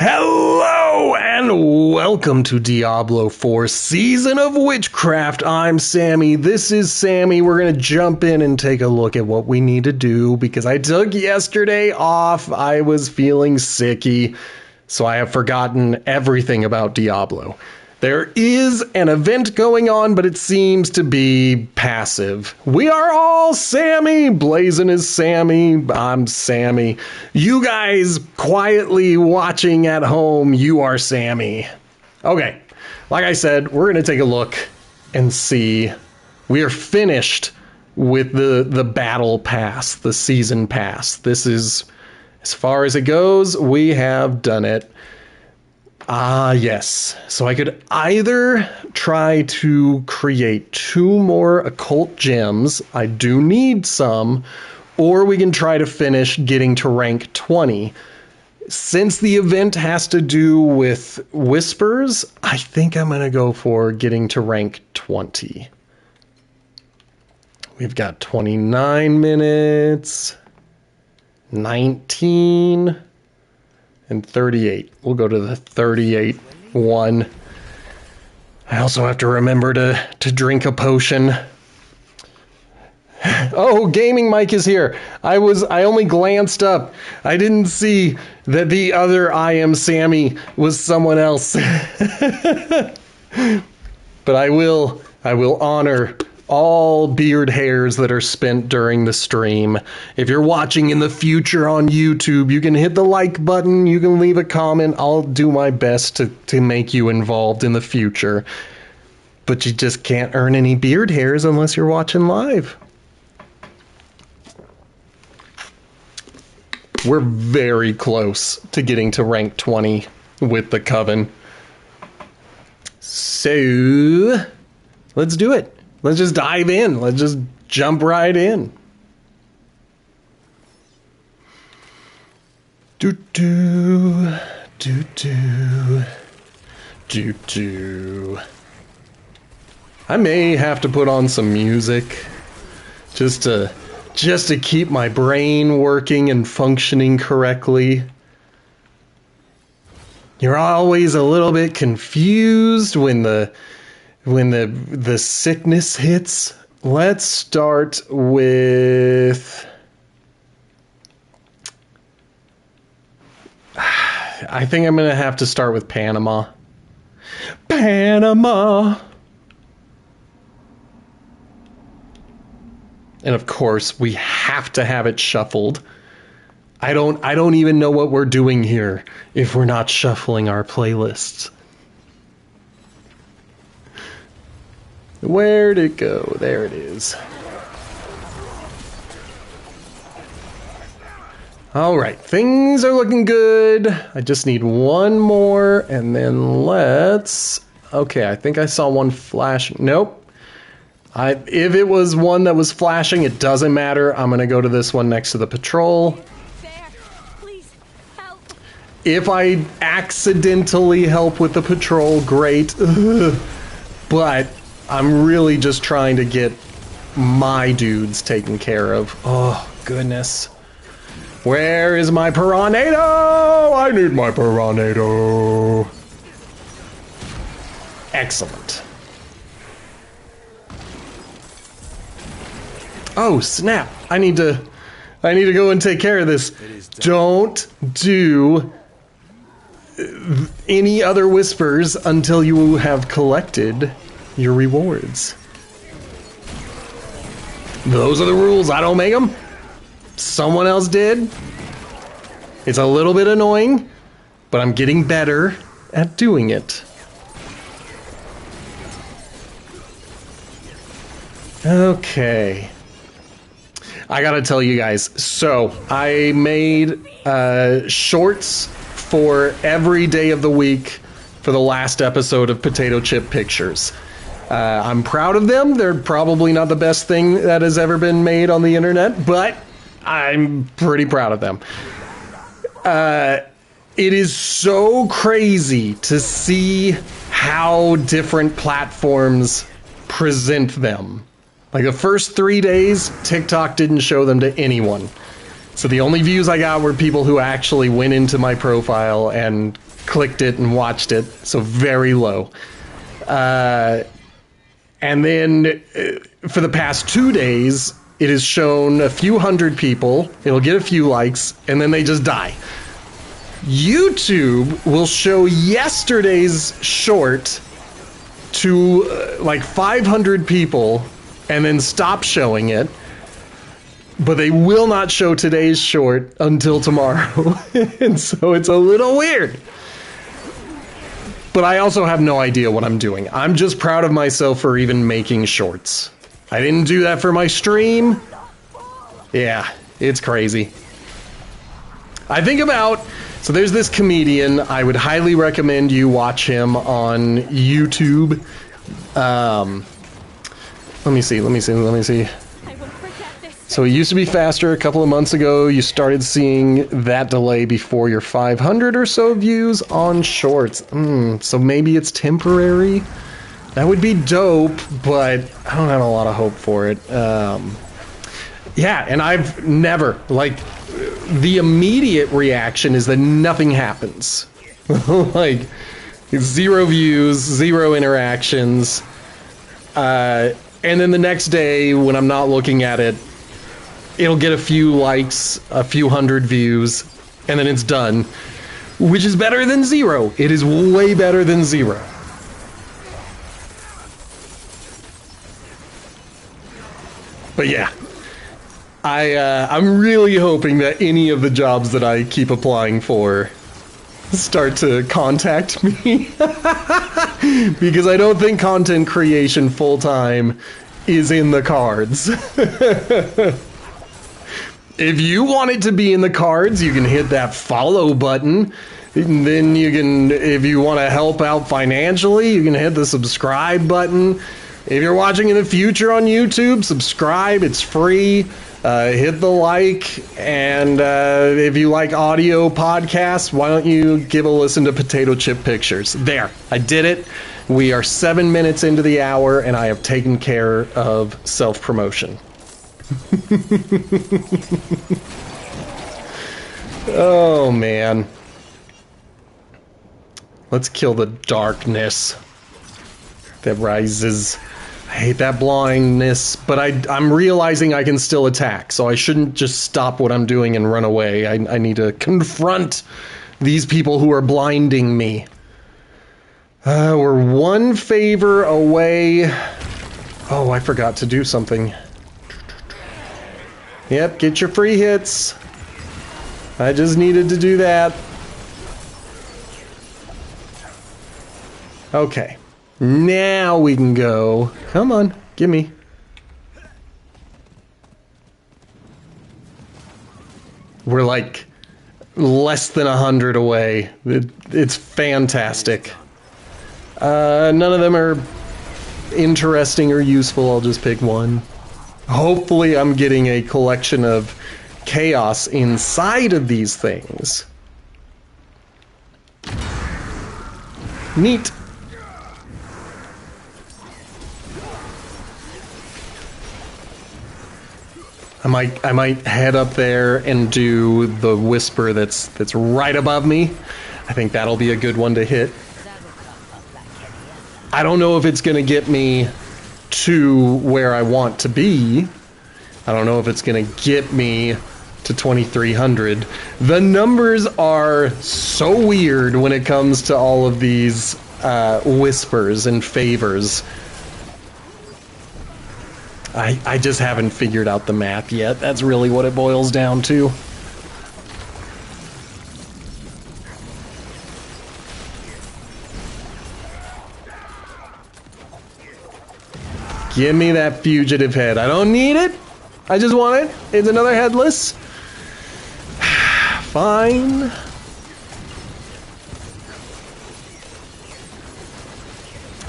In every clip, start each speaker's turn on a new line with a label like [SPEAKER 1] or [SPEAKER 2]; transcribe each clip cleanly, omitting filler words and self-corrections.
[SPEAKER 1] Hello and welcome to Diablo 4 Season of Witchcraft. I'm Sammy. This is Sammy. We're going to jump in and take a look at what we need to do because I took yesterday off. I was feeling sicky, so I have forgotten everything about Diablo. There is an event going on, but it seems to be passive. We are all Sammy. Blazin is Sammy. I'm Sammy. You guys quietly watching at home, you are Sammy. Okay, like I said, we're going to take a look and see. We are finished with the battle pass, the season pass. This is, as far as it goes, we have done it. Ah, yes. So I could either try to create 2 more occult gems. I do need some. Or we can try to finish getting to rank 20. Since the event has to do with whispers, I think I'm going to go for getting to rank 20. We've got 29 minutes, 19... and 38. We'll go to the 38 one. I also have to remember to drink a potion. Oh, Gaming Mike is here. I only glanced up. I didn't see that the other I Am Sammy was someone else. But I will honor all beard hairs that are spent during the stream. If you're watching in the future on YouTube, you can hit the like button, you can leave a comment. I'll do my best to make you involved in the future. But you just can't earn any beard hairs unless you're watching live. We're very close to getting to rank 20 with the Coven. So, let's do it. Let's just dive in. Let's just jump right in. Do do do do do do. I may have to put on some music just to keep my brain working and functioning correctly. You're always a little bit confused when the sickness hits. Let's start with... I think I'm going to have to start with Panama. Panama! And of course, we have to have it shuffled. I don't even know what we're doing here if we're not shuffling our playlists. Where'd it go? There it is. Alright, things are looking good. I just need one more, and then let's... Okay, I think I saw one flash. Nope. If it was one that was flashing, it doesn't matter. I'm going to go to this one next to the patrol.
[SPEAKER 2] Please, help.
[SPEAKER 1] If I accidentally help with the patrol, great. But... I'm really just trying to get my dudes taken care of. Oh, goodness. Where is my Piranado? I need my Piranado. Excellent. Oh, snap. I need to go and take care of this. Don't do any other whispers until you have collected your rewards. Those are the rules. I don't make them. Someone else did. It's a little bit annoying, but I'm getting better at doing it. Okay. I gotta tell you guys, so I made shorts for every day of the week for the last episode of Potato Chip Pictures. I'm proud of them. They're probably not the best thing that has ever been made on the internet, but I'm pretty proud of them. It is so crazy to see how different platforms present them. Like the first 3 days, TikTok didn't show them to anyone. So the only views I got were people who actually went into my profile and clicked it and watched it, so very low. And then for the past 2 days, it has shown a few hundred people, it'll get a few likes, and then they just die. YouTube will show yesterday's short to like 500 people and then stop showing it. But they will not show today's short until tomorrow. And so it's a little weird. But I also have no idea what I'm doing. I'm just proud of myself for even making shorts. I didn't do that for my stream. Yeah, it's crazy. I think about... So there's this comedian. I would highly recommend you watch him on YouTube. Let me see. So it used to be faster. A couple of months ago, you started seeing that delay before your 500 or so views on shorts. So maybe it's temporary? That would be dope, but I don't have a lot of hope for it. Yeah, and I've never, like, the immediate reaction is that nothing happens. Like, 0 views, 0 interactions. And then the next day, when I'm not looking at it, it'll get a few likes, a few hundred views, and then it's done. Which is better than 0. It is way better than 0. But yeah, I'm really hoping that any of the jobs that I keep applying for start to contact me. Because I don't think content creation full-time is in the cards. If you want it to be in the cards, you can hit that follow button. And then you can, if you want to help out financially, you can hit the subscribe button. If you're watching in the future on YouTube, subscribe, it's free. Hit the like, and if you like audio podcasts, why don't you give a listen to Potato Chip Pictures? There, I did it. We are 7 minutes into the hour, and I have taken care of self-promotion. Oh, man. Let's kill the darkness that rises. I hate that blindness, but I'm realizing I can still attack, so I shouldn't just stop what I'm doing and run away. I need to confront these people who are blinding me. We're 1 favor away. Oh, I forgot to do something. Yep, get your free hits. I just needed to do that. Okay. Now we can go. Come on, gimme. We're like less than 100 away. It's fantastic. None of them are interesting or useful. I'll just pick one. Hopefully I'm getting a collection of chaos inside of these things. Neat. I might head up there and do the whisper that's right above me. I think that'll be a good one to hit. I don't know if it's gonna get me to where I want to be. I don't know if it's gonna get me to 2300. The numbers are so weird when it comes to all of these whispers and favors. I just haven't figured out the math yet. That's really what it boils down to. Give me that fugitive head. I don't need it. I just want it. It's another headless. Fine.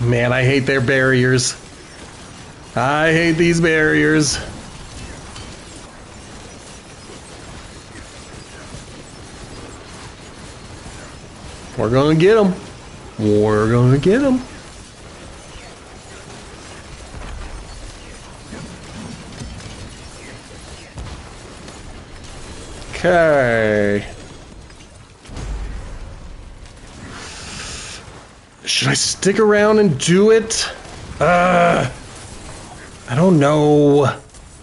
[SPEAKER 1] Man, I hate their barriers. I hate these barriers. We're gonna get them. We're gonna get them. Okay. Should I stick around and do it? I don't know.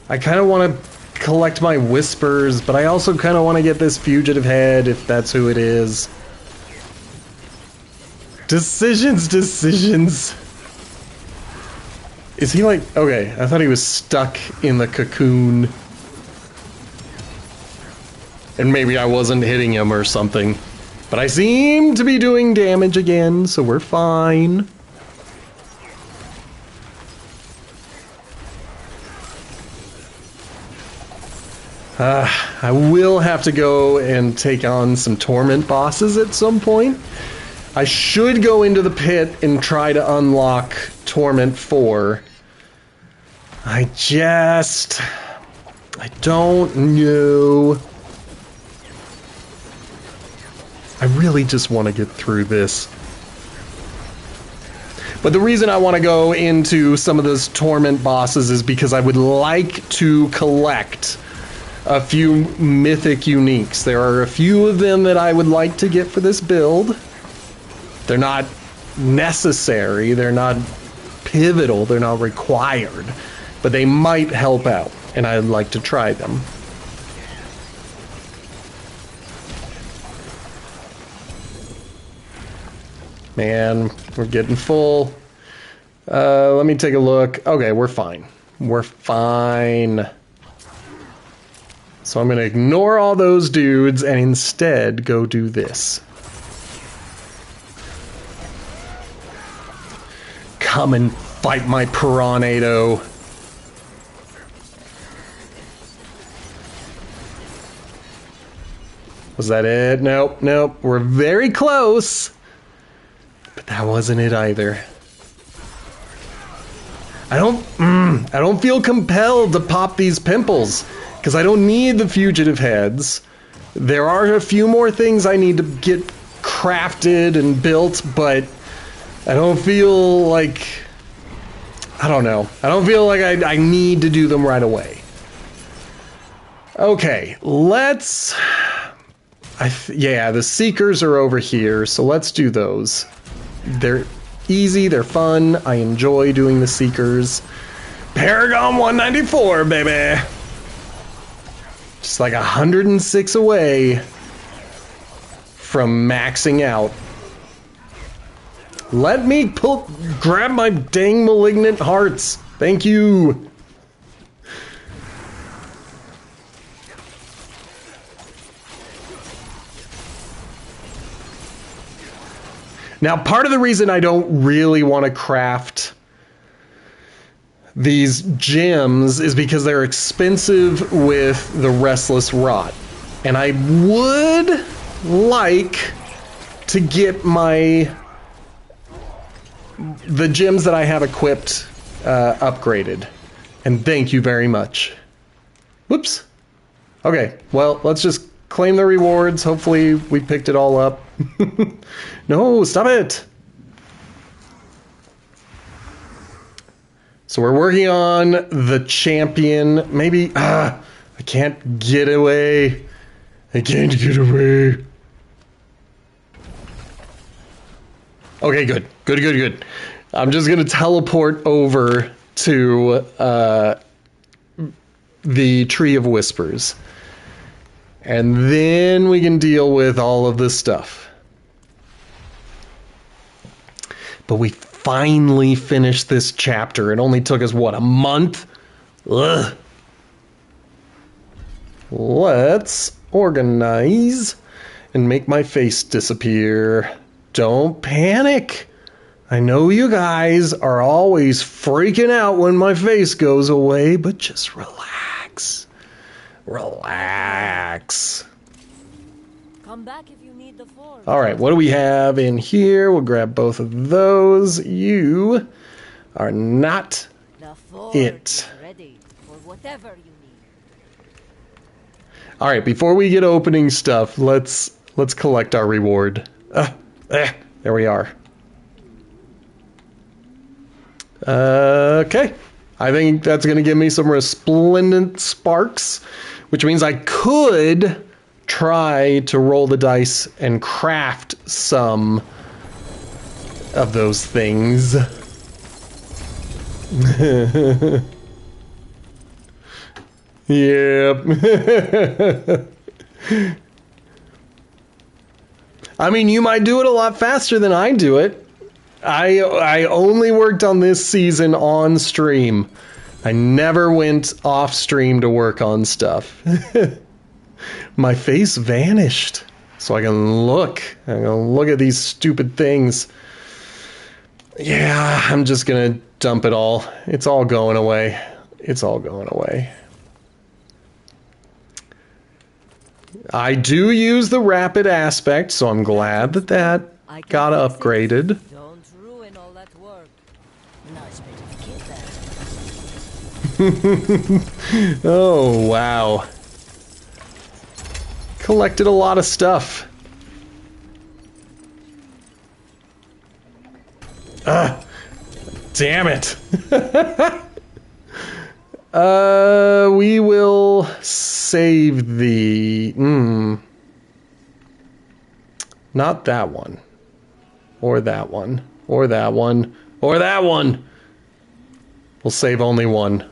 [SPEAKER 1] I kind of want to collect my whispers, but I also kind of want to get this fugitive head, if that's who it is. Decisions. Is he like... Okay, I thought he was stuck in the cocoon. And maybe I wasn't hitting him or something. But I seem to be doing damage again, so we're fine. I will have to go and take on some Torment bosses at some point. I should go into the pit and try to unlock Torment IV. I don't know. I really just want to get through this. But the reason I want to go into some of those Torment bosses is because I would like to collect a few mythic uniques. There are a few of them that I would like to get for this build. They're not necessary, they're not pivotal, they're not required, but they might help out, and I'd like to try them. Man, we're getting full. Let me take a look. Okay, we're fine. We're fine. So I'm going to ignore all those dudes and instead go do this. Come and fight my Piranado. Was that it? Nope, nope. We're very close. But that wasn't it either. I don't feel compelled to pop these pimples because I don't need the fugitive heads. There are a few more things I need to get crafted and built, but I don't feel like, I don't know. I don't feel like I need to do them right away. Okay, let's, yeah, the Seekers are over here, so let's do those. They're easy, they're fun, I enjoy doing the Seekers. Paragon 194, baby! Just like 106 away from maxing out. Let me grab my dang malignant hearts. Thank you. Now, part of the reason I don't really want to craft these gems is because they're expensive with the Restless Rot. And I would like to get the gems that I have equipped upgraded. And thank you very much. Whoops. Okay, well, let's just claim the rewards. Hopefully we picked it all up. No, stop it. So we're working on the champion. Maybe, I can't get away. I can't get away. Okay, good. Good. I'm just going to teleport over to the Tree of Whispers. And then we can deal with all of this stuff. But we finally finished this chapter. It only took us, what, a month? Ugh. Let's organize and make my face disappear. Don't panic. I know you guys are always freaking out when my face goes away, but just relax. Relax.
[SPEAKER 2] Come back if you need the forge.
[SPEAKER 1] All right, what do we have in here? We'll grab both of those. You are not
[SPEAKER 2] The forge
[SPEAKER 1] it.
[SPEAKER 2] is ready for whatever you need.
[SPEAKER 1] All right, before we get opening stuff, let's collect our reward. There we are. Okay. I think that's going to give me some resplendent sparks, which means I could try to roll the dice and craft some of those things. Yep. I mean, you might do it a lot faster than I do it. I only worked on this season on stream. I never went off stream to work on stuff. My face vanished, so I can look. I can look at these stupid things. Yeah, I'm just gonna dump it all. It's all going away. It's all going away. I do use the rapid aspect, so I'm glad that that got upgraded.
[SPEAKER 2] Don't ruin all that work. Nice bit of kit there.
[SPEAKER 1] Oh, wow. Collected a lot of stuff. Damn it. We will save the... Not that one. Or that one. Or that one. Or that one! We'll save only one.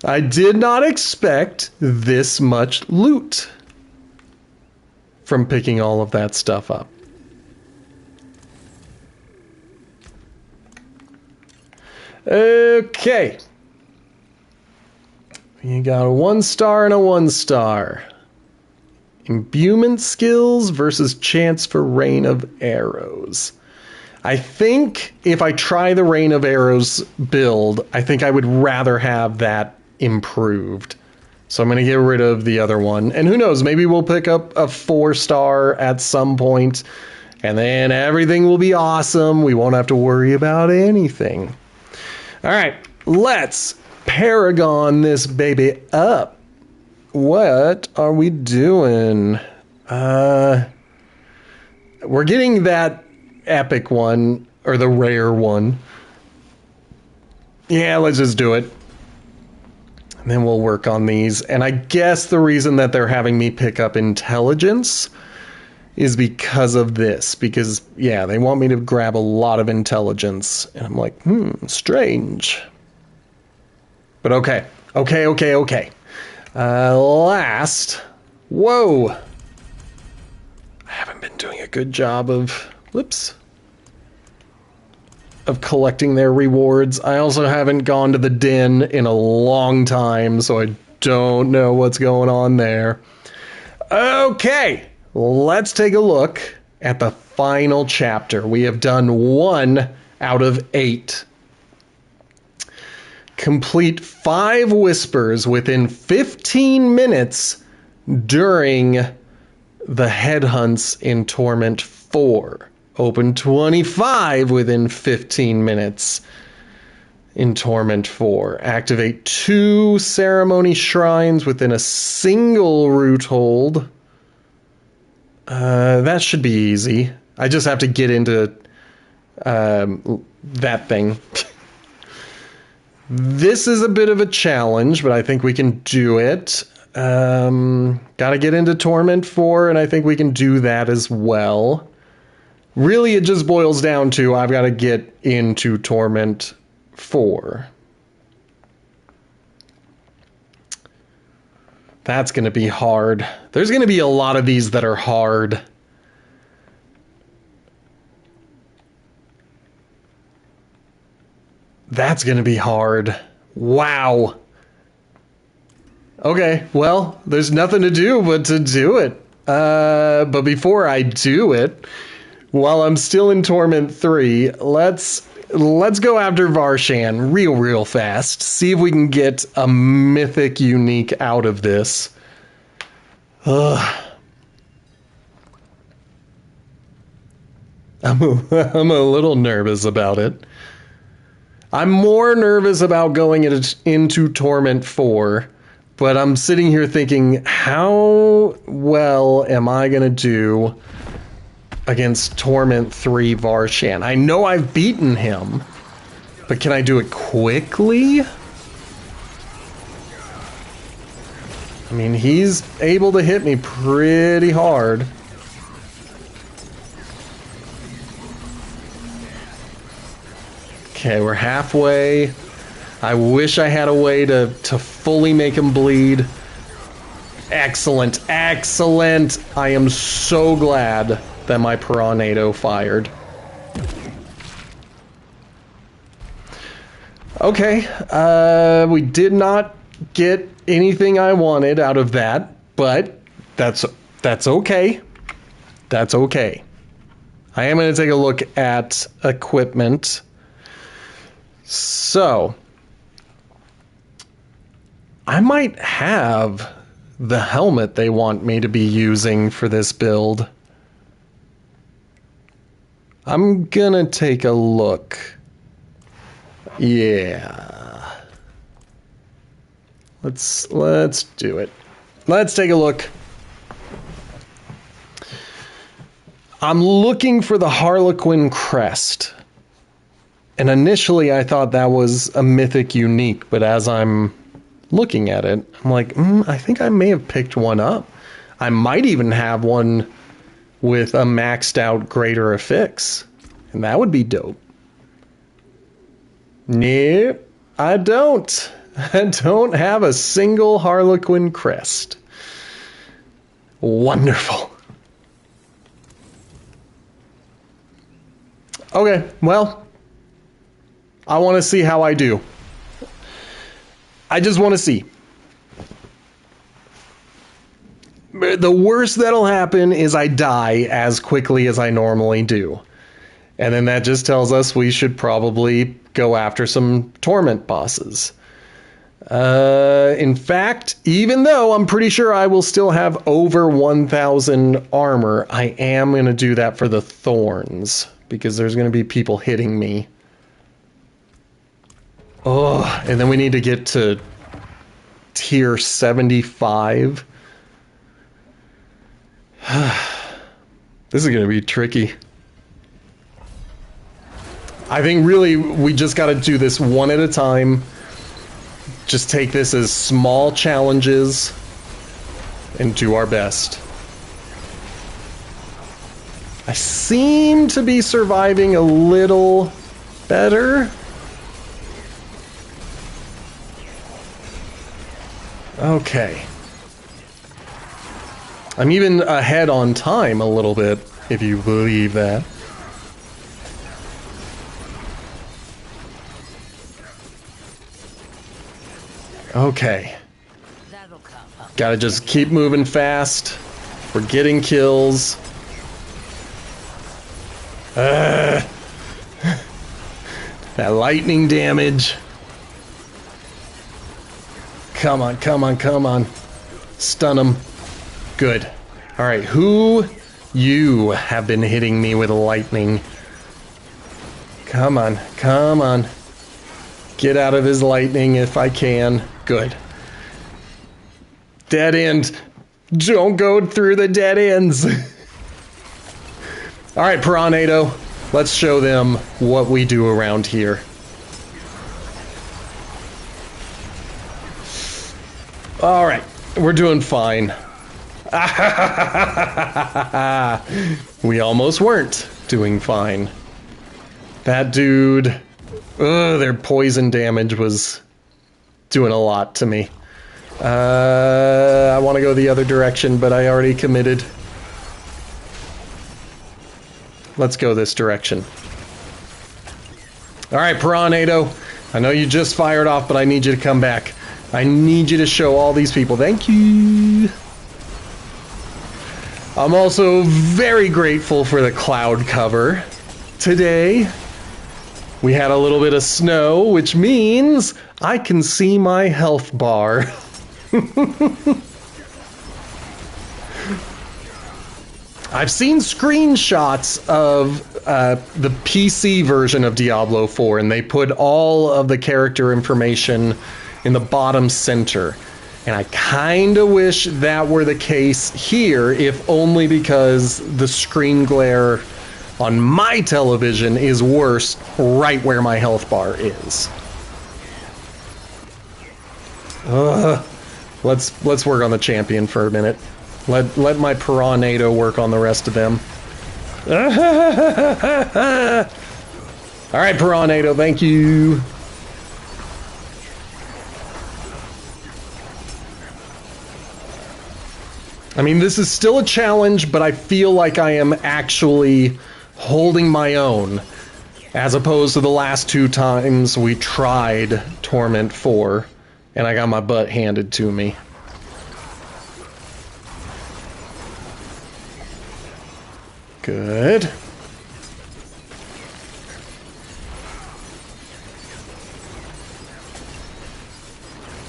[SPEAKER 1] I did not expect this much loot from picking all of that stuff up. Okay. You got a 1 star and a 1 star. Imbuement skills versus chance for rain of arrows. I think if I try the rain of arrows build, I think I would rather have that improved. So I'm going to get rid of the other one. And who knows, maybe we'll pick up a 4 star at some point, and then everything will be awesome. We won't have to worry about anything. All right, let's Paragon this baby up. What are we doing? We're getting that epic one, or the rare one. Yeah, let's just do it. And then we'll work on these. And I guess the reason that they're having me pick up intelligence is because of this. Because, yeah, they want me to grab a lot of intelligence. And I'm like, strange. But okay. Okay. Last. Whoa. I haven't been doing a good job of... Whoops. Of collecting their rewards. I also haven't gone to the den in a long time, so I don't know what's going on there. Okay, let's take a look at the final chapter. We have done 1 out of 8. Complete 5 whispers within 15 minutes during the headhunts in Torment 4. Open 25 within 15 minutes in Torment 4. Activate 2 ceremony shrines within a single root hold. That should be easy. I just have to get into that thing. This is a bit of a challenge, but I think we can do it. Gotta get into Torment 4, and I think we can do that as well. Really, it just boils down to I've got to get into Torment 4. That's going to be hard. There's going to be a lot of these that are hard. That's going to be hard. Wow. Okay, well, there's nothing to do but to do it. But before I do it... While I'm still in Torment 3, let's go after Varshan real fast. See if we can get a mythic unique out of this. Ugh. I'm a little nervous about it. I'm more nervous about going into Torment 4, but I'm sitting here thinking, how well am I going to do against Torment 3 Varshan? I know I've beaten him, but can I do it quickly? I mean, he's able to hit me pretty hard. Okay, we're halfway. I wish I had a way to fully make him bleed. Excellent, excellent. I am so glad that my Piranado fired. Okay, we did not get anything I wanted out of that, but that's okay. That's okay. I am going to take a look at equipment. So, I might have the helmet they want me to be using for this build. I'm gonna take a look. Yeah. Let's do it. Let's take a look. I'm looking for the Harlequin crest. And initially I thought that was a mythic unique, but as I'm looking at it, I'm like, I think I may have picked one up. I might even have one with a maxed out greater affix. And that would be dope. Nope, I don't. I don't have a single Harlequin crest. Wonderful. Okay, well, I want to see how I do. I just want to see. The worst that'll happen is I die as quickly as I normally do. And then that just tells us we should probably go after some Torment bosses. In fact, even though I'm pretty sure I will still have over 1,000 armor, I am going to do that for the Thorns, because there's going to be people hitting me. Oh, and then we need to get to tier 75. This is going to be tricky. I think really we just got to do this one at a time. Just take this as small challenges and do our best. I seem to be surviving a little better. Okay. I'm even ahead on time a little bit, if you believe that. Okay. Gotta just keep moving fast. We're getting kills. That lightning damage. Come on, come on, come on. Stun him. Good. Alright, who? You have been hitting me with lightning. Come on, come on. Get out of his lightning if I can. Good. Dead end. Don't go through the dead ends. Alright, Piranado. Let's show them what we do around here. Alright, we're doing fine. We almost weren't doing fine. That dude... their poison damage was doing a lot to me. I want to go the other direction, but I already committed. Let's go this direction. Alright, Piranado. I know you just fired off, but I need you to come back. I need you to show all these people. Thank you. I'm also very grateful for the cloud cover today. We had a little bit of snow, which means I can see my health bar. I've seen screenshots of the PC version of Diablo 4, and they put all of the character information in the bottom center. And I kind of wish that were the case here, if only because the screen glare on my television is worse right where my health bar is. Let's work on the champion for a minute. Let my Piranado work on the rest of them. Alright, Piranado, thank you. I mean, this is still a challenge, but I feel like I am actually holding my own, as opposed to the last 2 times we tried Torment IV, and I got my butt handed to me. Good.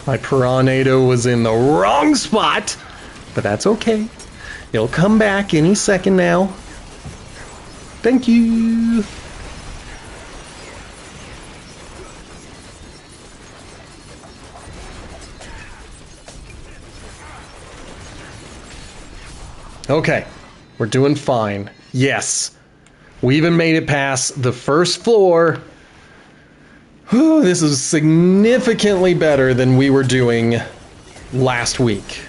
[SPEAKER 1] My Piranado was in the wrong spot, but that's okay. It'll come back any second now. Thank you. Okay, we're doing fine. Yes, we even made it past the first floor. Whew, this is significantly better than we were doing last week.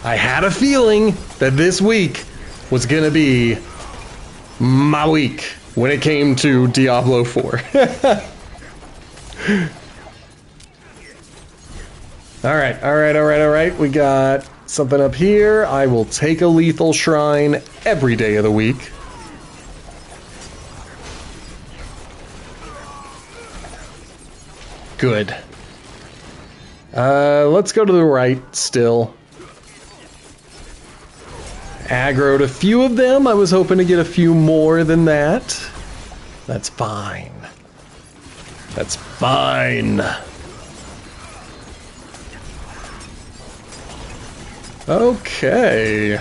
[SPEAKER 1] I had a feeling that this week was gonna be my week when it came to Diablo 4. Alright. We got something up here. I will take a lethal shrine every day of the week. Good. Let's go to the right still. Aggroed a few of them. I was hoping to get a few more than that. That's fine. That's fine. Okay.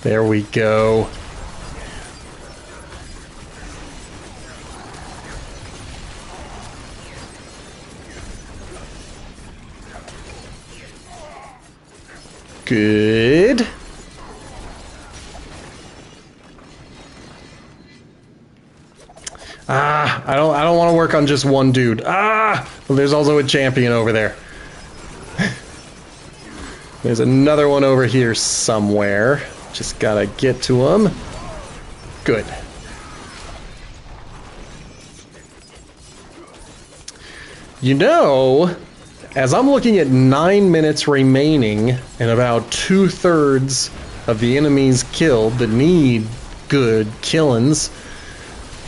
[SPEAKER 1] There we go. Good. I don't want to work on just one dude. Well, there's also a champion over there. There's another one over here somewhere. Just gotta get to him. Good. You know, as I'm looking at 9 minutes remaining and about 2/3 of the enemies killed that need good killings,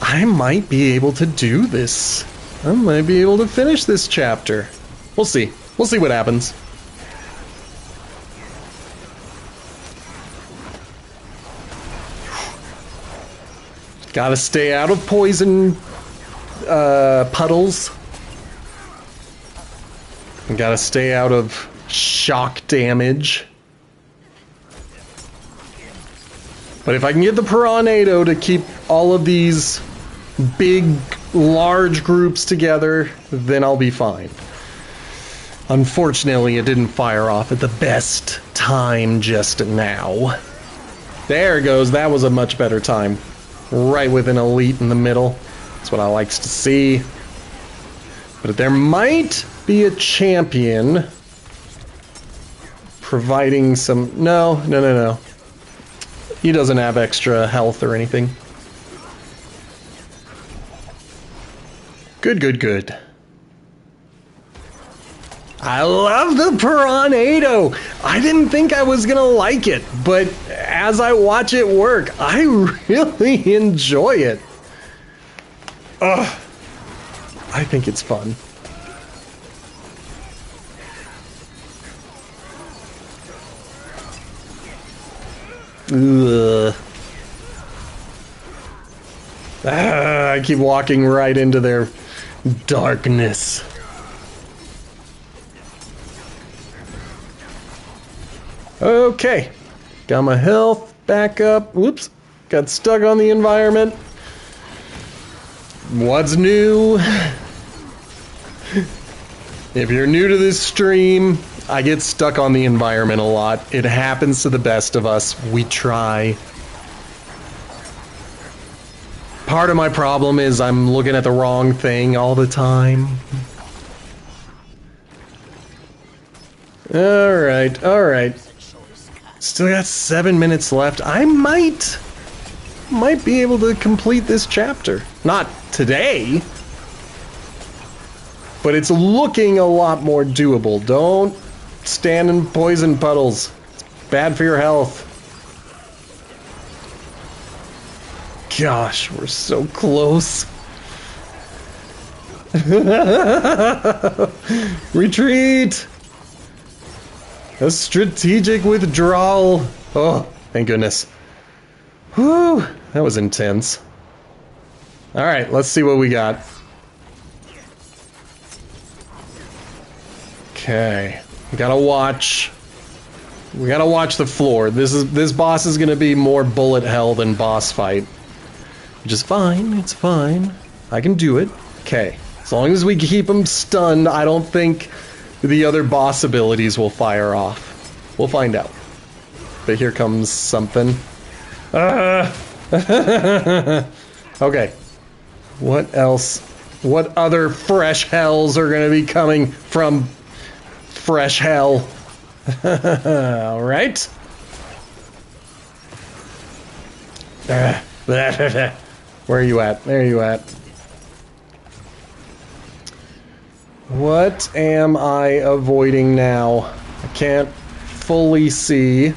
[SPEAKER 1] I might be able to do this. I might be able to finish this chapter. We'll see. We'll see what happens. Gotta stay out of poison puddles. And gotta stay out of shock damage. But if I can get the Piranado to keep all of these big, large groups together, then I'll be fine. Unfortunately, it didn't fire off at the best time just now. There it goes. That was a much better time. Right with an elite in the middle. That's what I likes to see. But there might be a champion providing some... No. He doesn't have extra health or anything. Good. I love the Piranado! I didn't think I was gonna like it, but as I watch it work, I really enjoy it. Ugh. I think it's fun. Ugh. I keep walking right into their darkness. Okay. Got my health back up. Whoops. Got stuck on the environment. What's new? If you're new to this stream, I get stuck on the environment a lot. It happens to the best of us. We try. Part of my problem is I'm looking at the wrong thing all the time. Alright, alright. Still got 7 minutes left. I might be able to complete this chapter. Not today. But it's looking a lot more doable. Don't stand in poison puddles. It's bad for your health. Gosh, we're so close. Retreat! A strategic withdrawal. Oh, thank goodness. Whew, that was intense. Alright, let's see what we got. Okay, we gotta watch. We gotta watch the floor. This boss is gonna be more bullet hell than boss fight. Which is fine, it's fine. I can do it. Okay, as long as we keep him stunned, I don't think the other boss abilities will fire off. We'll find out. But here comes something. Okay. What else? What other fresh hells are gonna be coming from fresh hell? Alright. Where are you at? There you at. What am I avoiding now? I can't fully see.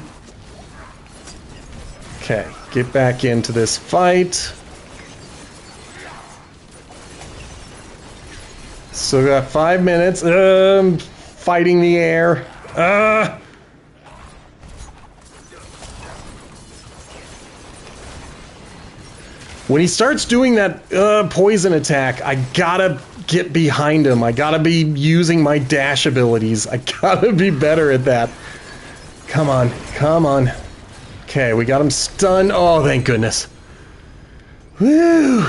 [SPEAKER 1] Okay, get back into this fight. Still got 5 minutes. Fighting the air. When he starts doing that poison attack, I gotta get behind him. I gotta be using my dash abilities. I gotta be better at that. Come on, come on. Okay, we got him stunned. Oh, thank goodness. Woo!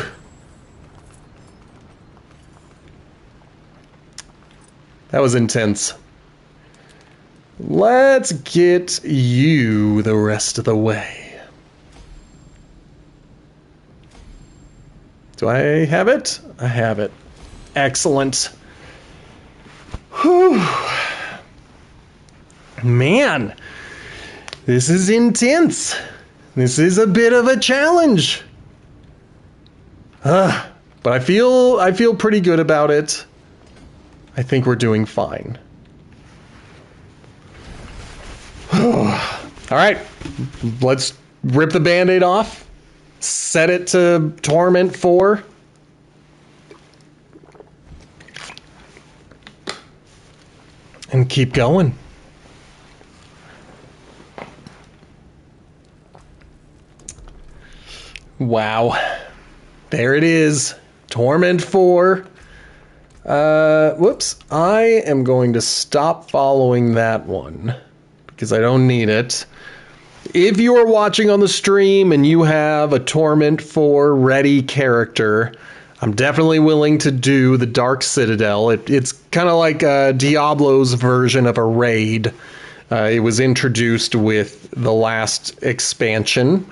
[SPEAKER 1] That was intense. Let's get you the rest of the way. Do I have it? I have it. Excellent. Whew. Man, this is intense. This is a bit of a challenge. But I feel pretty good about it. I think we're doing fine. Alright, let's rip the band-aid off. Set it to Torment IV. And keep going. Wow. There it is. Torment IV. Whoops. I am going to stop following that one because I don't need it. If you are watching on the stream and you have a Torment IV ready character, I'm definitely willing to do the Dark Citadel. It's kind of like Diablo's version of a raid. It was introduced with the last expansion.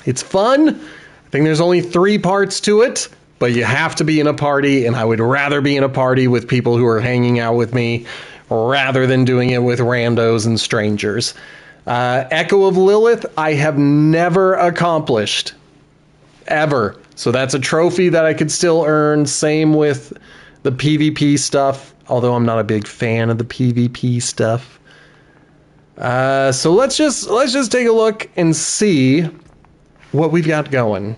[SPEAKER 1] It's fun. I think there's only 3 parts to it, but you have to be in a party, and I would rather be in a party with people who are hanging out with me rather than doing it with randos and strangers. Echo of Lilith, I have never accomplished. Ever. So that's a trophy that I could still earn. Same with the PvP stuff, although I'm not a big fan of the PvP stuff. So let's just take a look and see what we've got going.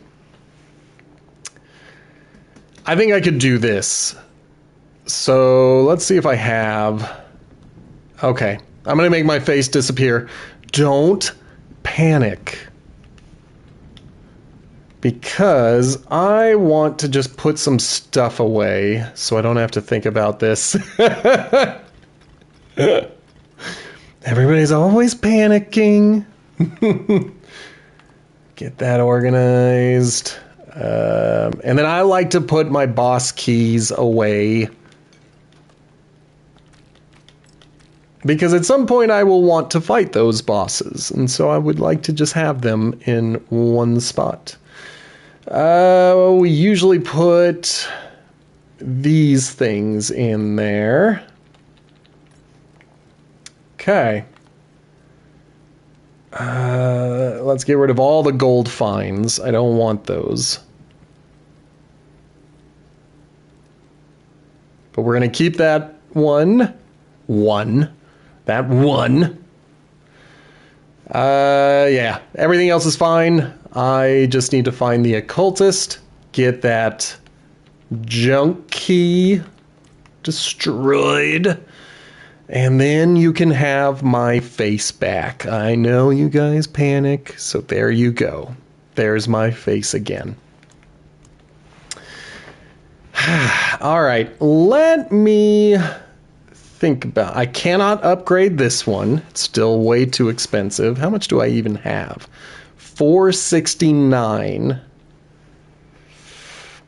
[SPEAKER 1] I think I could do this. So let's see if I have. Okay, I'm gonna make my face disappear. Don't panic. Because I want to just put some stuff away so I don't have to think about this. Everybody's always panicking. Get that organized. And then I like to put my boss keys away. Because at some point I will want to fight those bosses. And so I would like to just have them in one spot. We usually put these things in there. Okay. Let's get rid of all the gold finds. I don't want those. But we're going to keep that one. That one. Yeah. Everything else is fine. I just need to find the occultist. Get that junk key destroyed. And then you can have my face back. I know you guys panic, so there you go. There's my face again. All right, let me think about... I cannot upgrade this one. It's still way too expensive. How much do I even have? $469.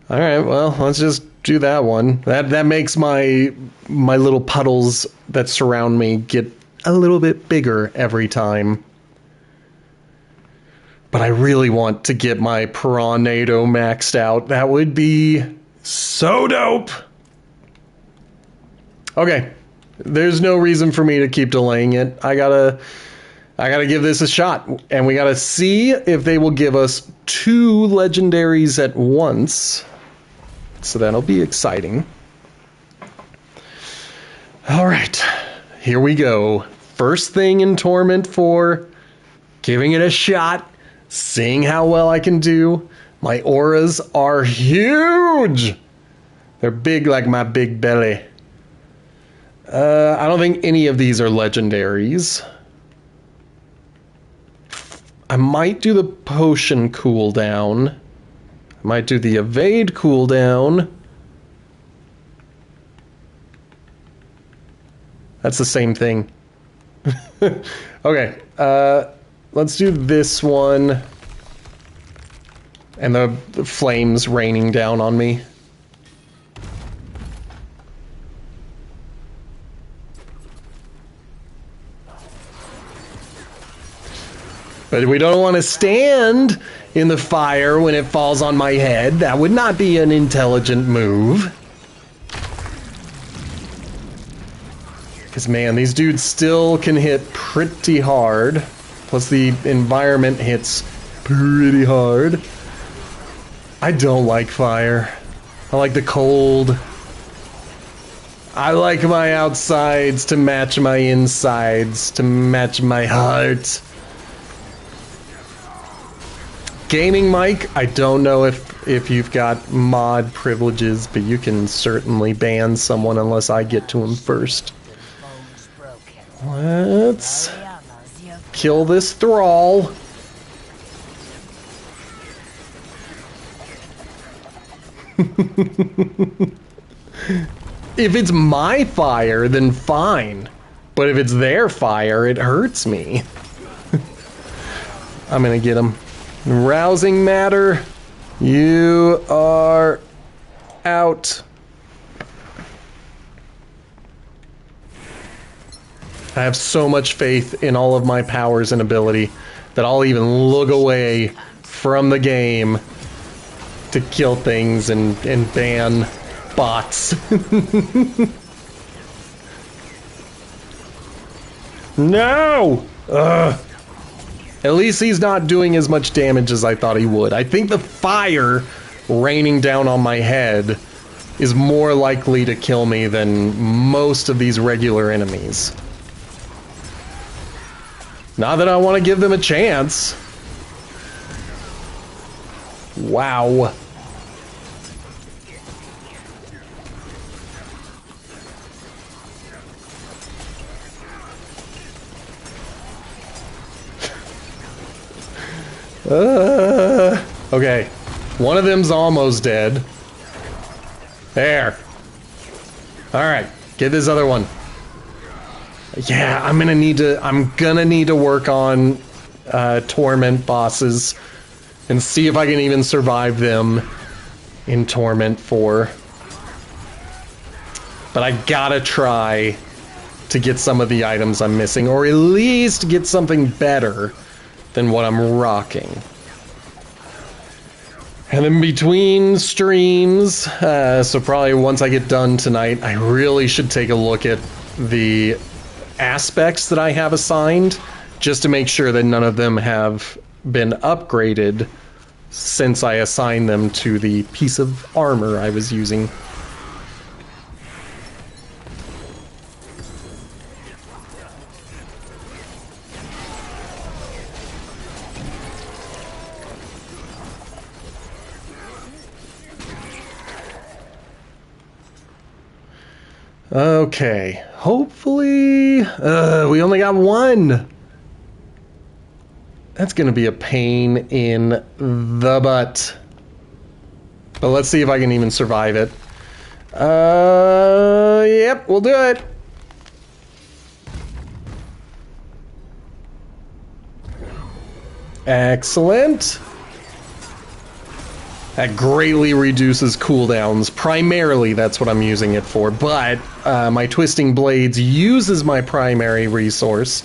[SPEAKER 1] All right, well, let's just do that one. That makes my little puddles that surround me get a little bit bigger every time. But I really want to get my Piranado maxed out. That would be so dope. Okay, there's no reason for me to keep delaying it. I gotta give this a shot, and we gotta see if they will give us 2 legendaries at once. So that'll be exciting. All right, here we go. First thing in Torment 4, giving it a shot, seeing how well I can do. My auras are huge. They're big like my big belly. I don't think any of these are legendaries. I might do the potion cooldown. I might do the evade cooldown. That's the same thing. Okay, let's do this one. And the flames raining down on me. But we don't want to stand in the fire when it falls on my head. That would not be an intelligent move. Because, man, these dudes still can hit pretty hard. Plus, the environment hits pretty hard. I don't like fire. I like the cold. I like my outsides to match my insides, to match my heart. Gaming mic, I don't know if you've got mod privileges, but you can certainly ban someone unless I get to him first. Let's kill this thrall. If it's my fire, then fine. But if it's their fire, it hurts me. I'm gonna get him. Rousing matter, you are out. I have so much faith in all of my powers and ability that I'll even look away from the game to kill things and ban bots. No! Ugh. At least he's not doing as much damage as I thought he would. I think the fire raining down on my head is more likely to kill me than most of these regular enemies. Not that I want to give them a chance. Wow. Okay, one of them's almost dead. There. Alright, get this other one. Yeah, I'm gonna need to work on Torment bosses and see if I can even survive them in Torment 4. But I gotta try to get some of the items I'm missing, or at least get something better than what I'm rocking. And then between streams, so probably once I get done tonight, I really should take a look at the aspects that I have assigned, just to make sure that none of them have been upgraded since I assigned them to the piece of armor I was using. Okay, hopefully, we only got one. That's gonna be a pain in the butt. But let's see if I can even survive it. Yep, we'll do it. Excellent. That greatly reduces cooldowns. Primarily, that's what I'm using it for. But my Twisting Blades uses my primary resource.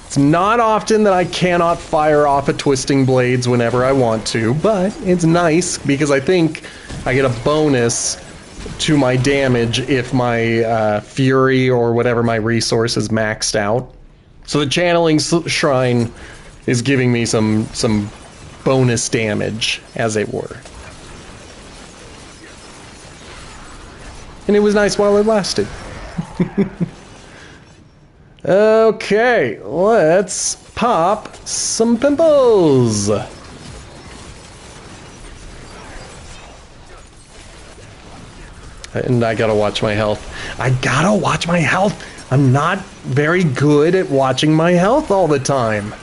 [SPEAKER 1] It's not often that I cannot fire off a Twisting Blades whenever I want to, but it's nice because I think I get a bonus to my damage if my Fury or whatever my resource is maxed out. So the Channeling Shrine is giving me some bonus damage, as it were. And it was nice while it lasted. Okay, let's pop some pimples. And I gotta watch my health. I gotta watch my health. I'm not very good at watching my health all the time.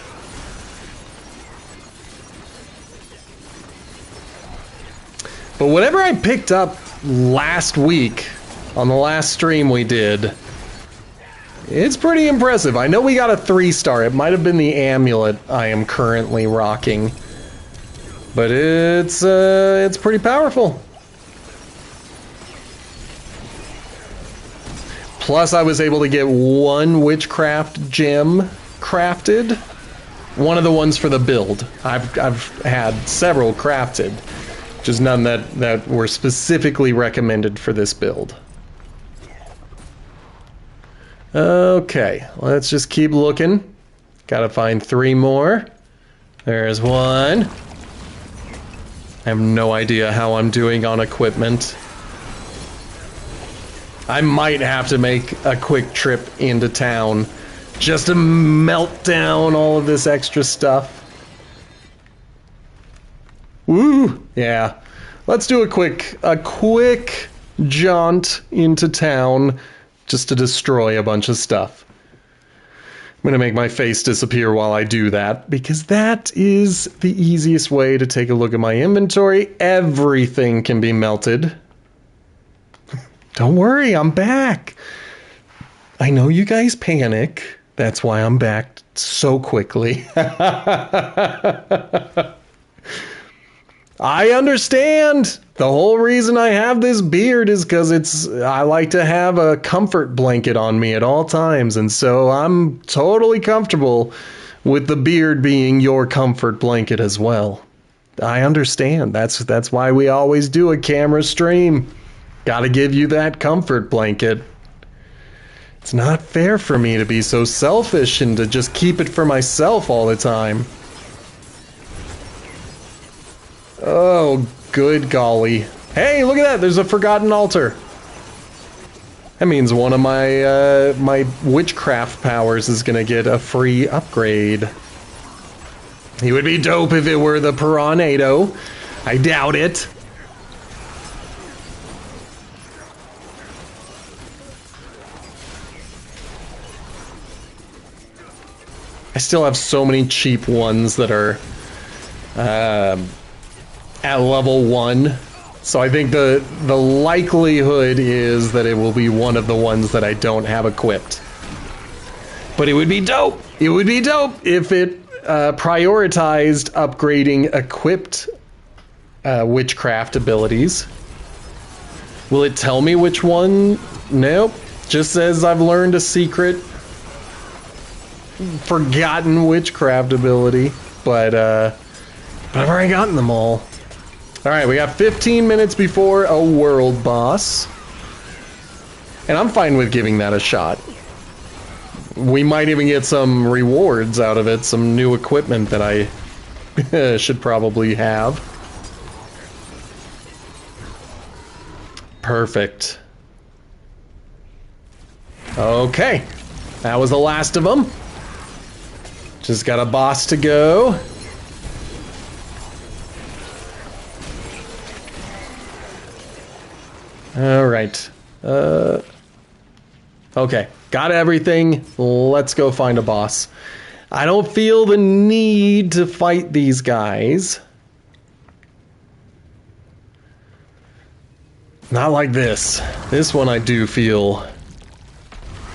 [SPEAKER 1] But whatever I picked up last week on the last stream we did, it's pretty impressive. I know we got a 3-star. It might have been the amulet I am currently rocking, but it's pretty powerful. Plus, I was able to get one Witchcraft gem crafted. One of the ones for the build. I've had several crafted, just none that were specifically recommended for this build. Okay, let's just keep looking. Gotta find 3 more. There's one. I have no idea how I'm doing on equipment. I might have to make a quick trip into town just to melt down all of this extra stuff. Woo! Yeah. Let's do a quick jaunt into town just to destroy a bunch of stuff. I'm gonna make my face disappear while I do that, because that is the easiest way to take a look at my inventory. Everything can be melted. Don't worry, I'm back. I know you guys panic. That's why I'm back so quickly. I understand. The whole reason I have this beard is because I like to have a comfort blanket on me at all times, and so I'm totally comfortable with the beard being your comfort blanket as well. I understand. That's why we always do a camera stream. Gotta give you that comfort blanket. It's not fair for me to be so selfish and to just keep it for myself all the time. Oh, good golly. Hey, look at that! There's a forgotten altar. That means one of my my witchcraft powers is gonna get a free upgrade. He would be dope if it were the Piranado. I doubt it. I still have so many cheap ones that are at level 1. So I think the likelihood is that it will be one of the ones that I don't have equipped. But it would be dope. It would be dope if it prioritized upgrading equipped witchcraft abilities. Will it tell me which one? Nope. Just says I've learned a secret forgotten witchcraft ability, but I've already gotten them all. Alright, we got 15 minutes before a world boss. And I'm fine with giving that a shot. We might even get some rewards out of it, some new equipment that I should probably have. Perfect. Okay, that was the last of them. Just got a boss to go. All right. Okay, got everything. Let's go find a boss. I don't feel the need to fight these guys. Not like this. This one I do feel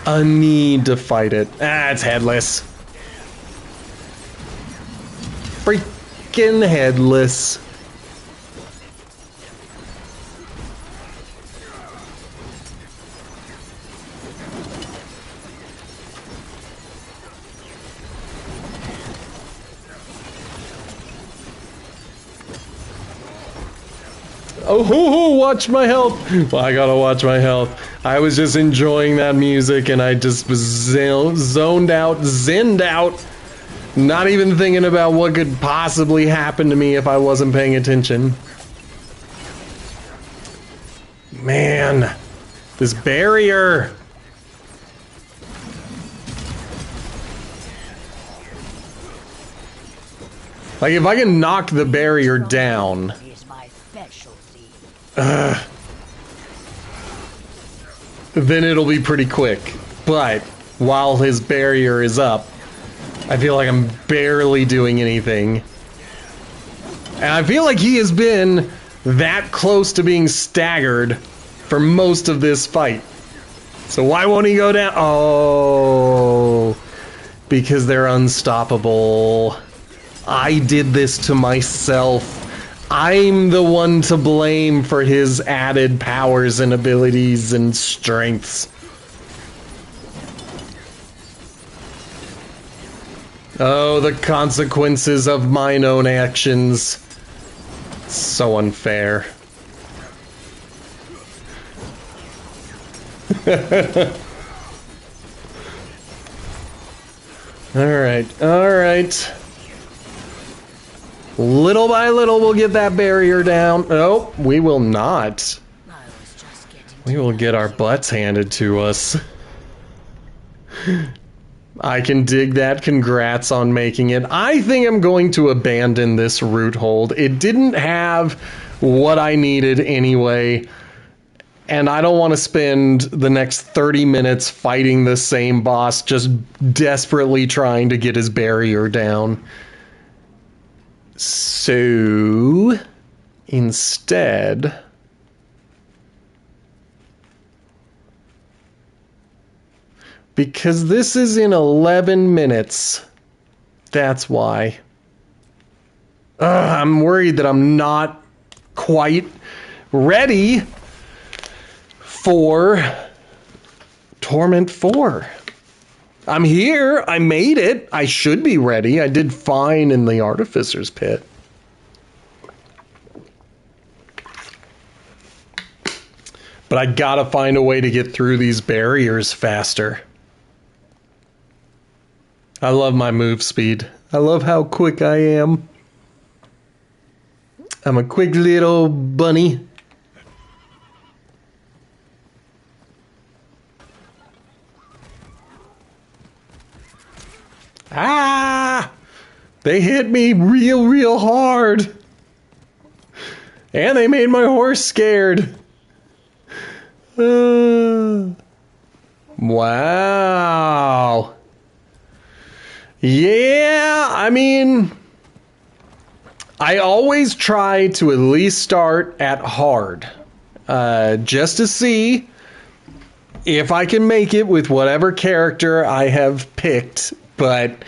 [SPEAKER 1] a need to fight it. Ah, it's headless. Freaking headless. Oh, watch my health. Well, I gotta watch my health. I was just enjoying that music and I just was zoned out, zinned out. Not even thinking about what could possibly happen to me if I wasn't paying attention. Man, this barrier. Like, if I can knock the barrier down. Then it'll be pretty quick. But while his barrier is up, I feel like I'm barely doing anything. And I feel like he has been that close to being staggered for most of this fight. So why won't he go down? Oh, because they're unstoppable. I did this to myself. I'm the one to blame for his added powers and abilities and strengths. Oh, the consequences of mine own actions. So unfair. Alright, alright. Little by little, we'll get that barrier down. Oh, we will not. We will get our butts handed to us. I can dig that. Congrats on making it. I think I'm going to abandon this root hold. It didn't have what I needed anyway. And I don't want to spend the next 30 minutes fighting the same boss, just desperately trying to get his barrier down. So, instead, because this is in 11 minutes, that's why. I'm worried that I'm not quite ready for Torment 4. I'm here. I made it. I should be ready. I did fine in the Artificer's Pit. But I gotta find a way to get through these barriers faster. I love my move speed. I love how quick I am. I'm a quick little bunny. Ah! They hit me real hard. And they made my horse scared. Wow. Yeah, I mean, I always try to at least start at hard. Just to see if I can make it with whatever character I have picked. But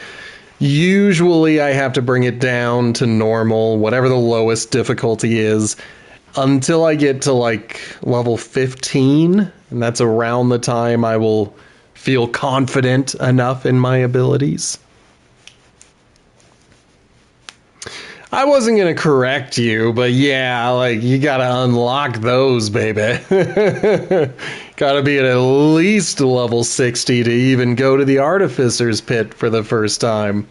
[SPEAKER 1] usually I have to bring it down to normal, whatever the lowest difficulty is, until I get to like level 15. And that's around the time I will feel confident enough in my abilities. I wasn't going to correct you, but yeah, like, you got to unlock those, baby. Got to be at least level 60 to even go to the Artificer's Pit for the first time.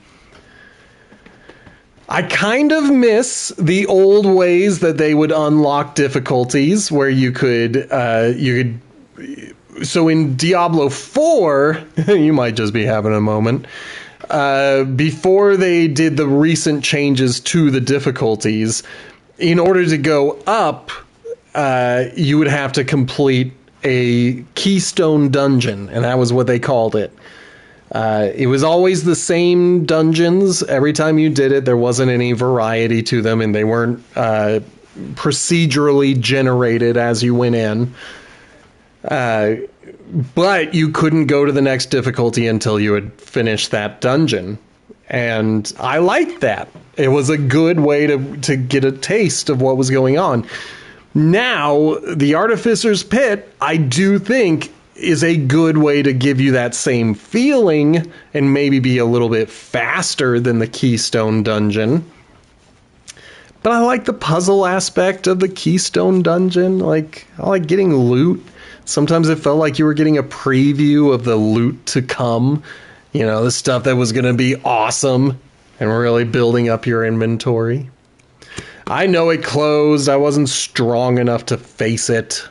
[SPEAKER 1] I kind of miss the old ways that they would unlock difficulties where you could so in Diablo 4, you might just be having a moment. Before they did the recent changes to the difficulties, in order to go up, you would have to complete a keystone dungeon, and that was what they called it. It was always the same dungeons. Every time you did it, there wasn't any variety to them, and they weren't procedurally generated as you went in. But you couldn't go to the next difficulty until you had finished that dungeon. And I liked that. It was a good way to get a taste of what was going on. Now, the Artificer's Pit, I do think, is a good way to give you that same feeling and maybe be a little bit faster than the Keystone Dungeon. But I like the puzzle aspect of the Keystone Dungeon. I like getting loot. Sometimes it felt like you were getting a preview of the loot to come. You know, the stuff that was going to be awesome and really building up your inventory. I know it closed. I wasn't strong enough to face it.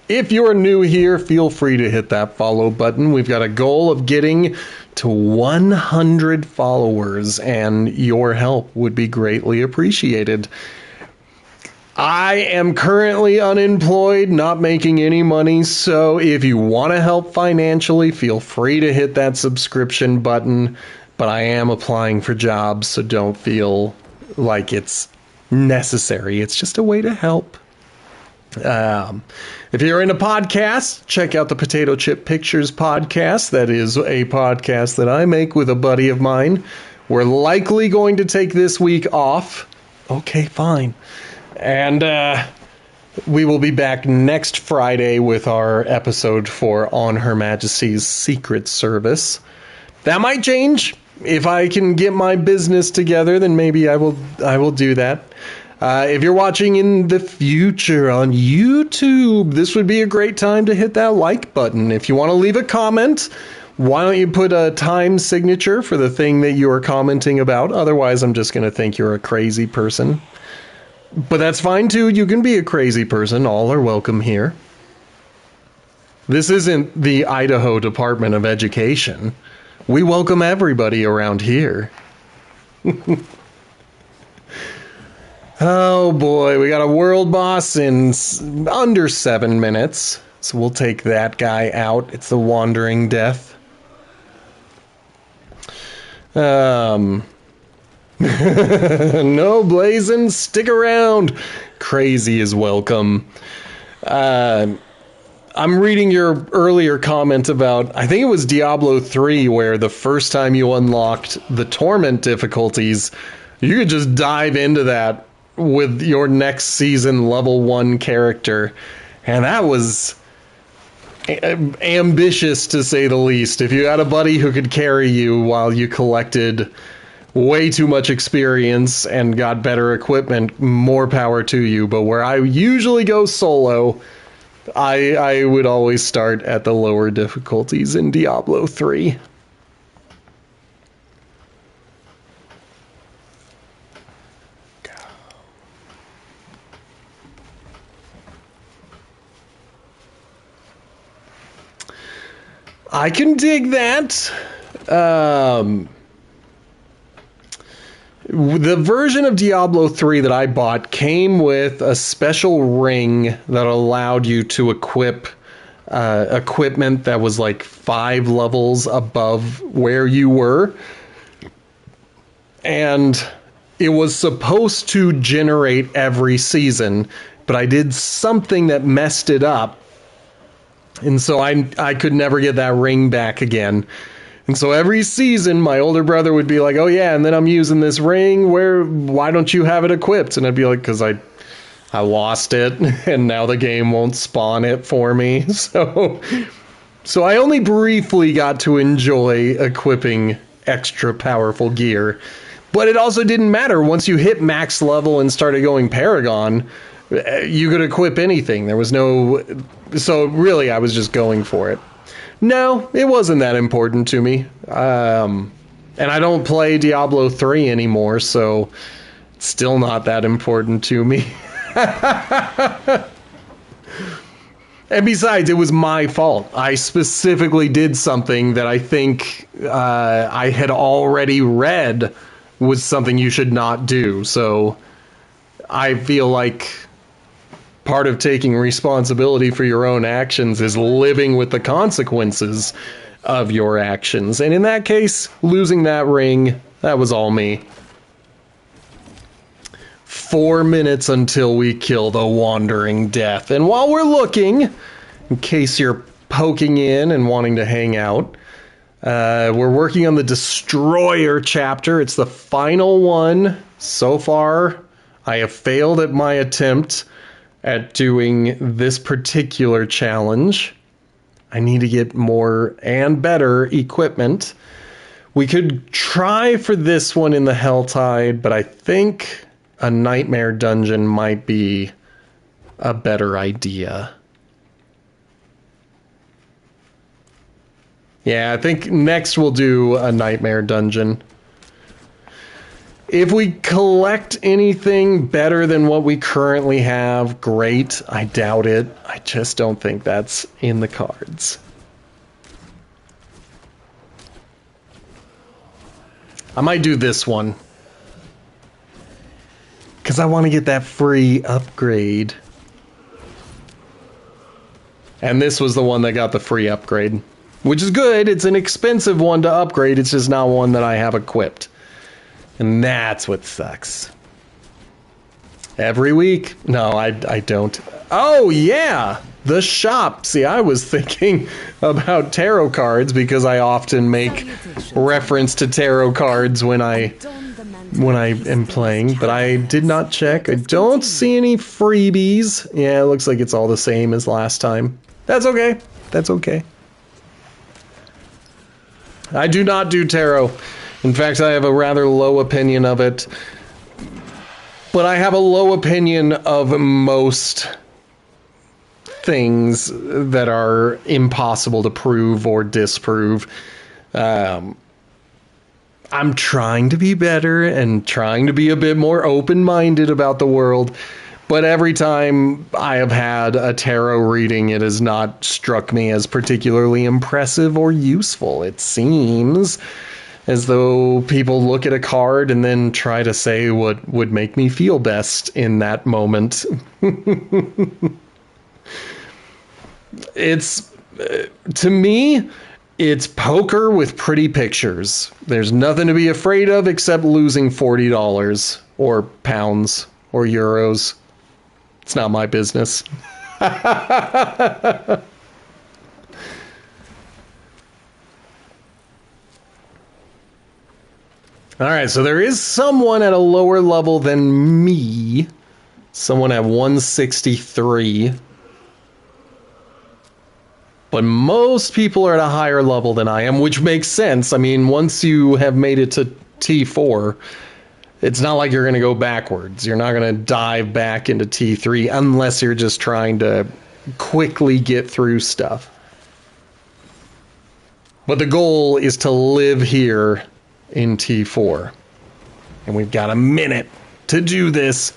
[SPEAKER 1] If you are new here, feel free to hit that follow button. We've got a goal of getting to 100 followers, and your help would be greatly appreciated. I am currently unemployed, not making any money, so if you want to help financially, feel free to hit that subscription button. But I am applying for jobs, so don't feel like it's necessary. It's just a way to help. If you're into podcasts, check out the Potato Chip Pictures podcast. That is a podcast that I make with a buddy of mine. We're likely going to take this week off. Okay, fine. And we will be back next Friday with our episode for On Her Majesty's Secret Service. That might change. If I can get my business together, then maybe I will do that. If you're watching in the future on YouTube, this would be a great time to hit that like button. If you want to leave a comment, why don't you put a time signature for the thing that you are commenting about? Otherwise, I'm just going to think you're a crazy person. But that's fine too. You can be a crazy person. All are welcome here. This isn't the Idaho Department of Education. We welcome everybody around here. Oh boy, we got a world boss in under 7 minutes. So we'll take that guy out. It's the Wandering Death. No blazing, stick around. Crazy is welcome. I'm reading your earlier comment about, I think it was Diablo 3, where the first time you unlocked the Torment difficulties, you could just dive into that with your next season level 1 character. And that was ambitious, to say the least. If you had a buddy who could carry you while you collected way too much experience and got better equipment, more power to you. But where I usually go solo, I would always start at the lower difficulties in Diablo 3. I can dig that. The version of Diablo 3 that I bought came with a special ring that allowed you to equip equipment that was like 5 levels above where you were. And it was supposed to generate every season, but I did something that messed it up. And so I could never get that ring back again. And so every season, my older brother would be like, oh yeah, and then I'm using this ring, why don't you have it equipped? And I'd be like, because I I lost it, and now the game won't spawn it for me. So So I only briefly got to enjoy equipping extra powerful gear. But it also didn't matter. Once you hit max level and started going Paragon, you could equip anything. There was no... So really, I was just going for it. No, it wasn't that important to me. And I don't play Diablo 3 anymore, so it's still not that important to me. And besides, it was my fault. I specifically did something that I think I had already read was something you should not do. So I feel like part of taking responsibility for your own actions is living with the consequences of your actions. And in that case, losing that ring, that was all me. 4 minutes until we kill the Wandering Death. And while we're looking, in case you're poking in and wanting to hang out, we're working on the Destroyer chapter. It's the final one. So far, I have failed at my attempt at doing this particular challenge. I need to get more and better equipment. We could try for this one in the Helltide, but I think a Nightmare Dungeon might be a better idea. Yeah, I think next we'll do a Nightmare Dungeon. If we collect anything better than what we currently have, great. I doubt it. I just don't think that's in the cards. I might do this one, because I want to get that free upgrade. And this was the one that got the free upgrade. Which is good. It's an expensive one to upgrade. It's just not one that I have equipped. And that's what sucks. Every week? No, I don't. Oh, yeah! The shop. See, I was thinking about tarot cards because I often make reference to tarot cards when I am playing, but I did not check. I don't see any freebies. Yeah, it looks like it's all the same as last time. That's okay. That's okay. I do not do tarot. In fact, I have a rather low opinion of it. But I have a low opinion of most things that are impossible to prove or disprove. I'm trying to be better and trying to be a bit more open-minded about the world. But every time I have had a tarot reading, it has not struck me as particularly impressive or useful. It seems as though people look at a card and then try to say what would make me feel best in that moment. It's, to me, it's poker with pretty pictures. There's nothing to be afraid of except losing $40 or pounds or euros. It's not my business. Alright, so there is someone at a lower level than me. Someone at 163. But most people are at a higher level than I am, which makes sense. I mean, once you have made it to T4, it's not like you're going to go backwards. You're not going to dive back into T3 unless you're just trying to quickly get through stuff. But the goal is to live here in T4. And we've got a minute to do this.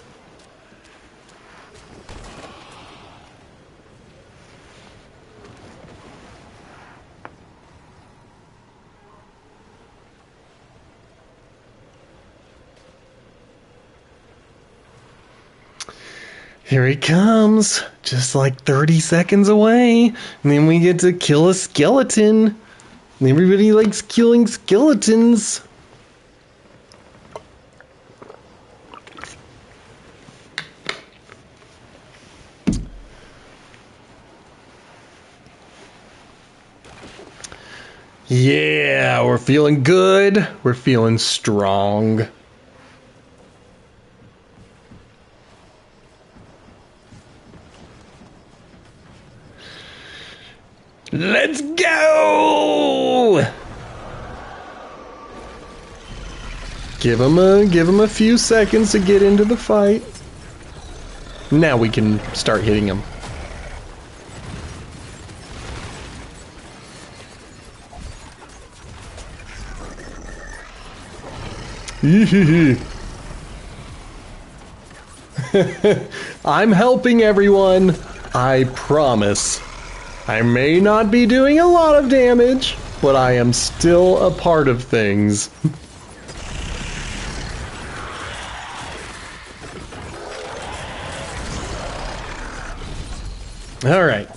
[SPEAKER 1] Here he comes, just like 30 seconds away, and then we get to kill a skeleton. And everybody likes killing skeletons. Yeah, we're feeling good. We're feeling strong. Let's go! Give him a few seconds to get into the fight. Now we can start hitting him. I'm helping everyone, I promise. I may not be doing a lot of damage, but I am still a part of things. Alright.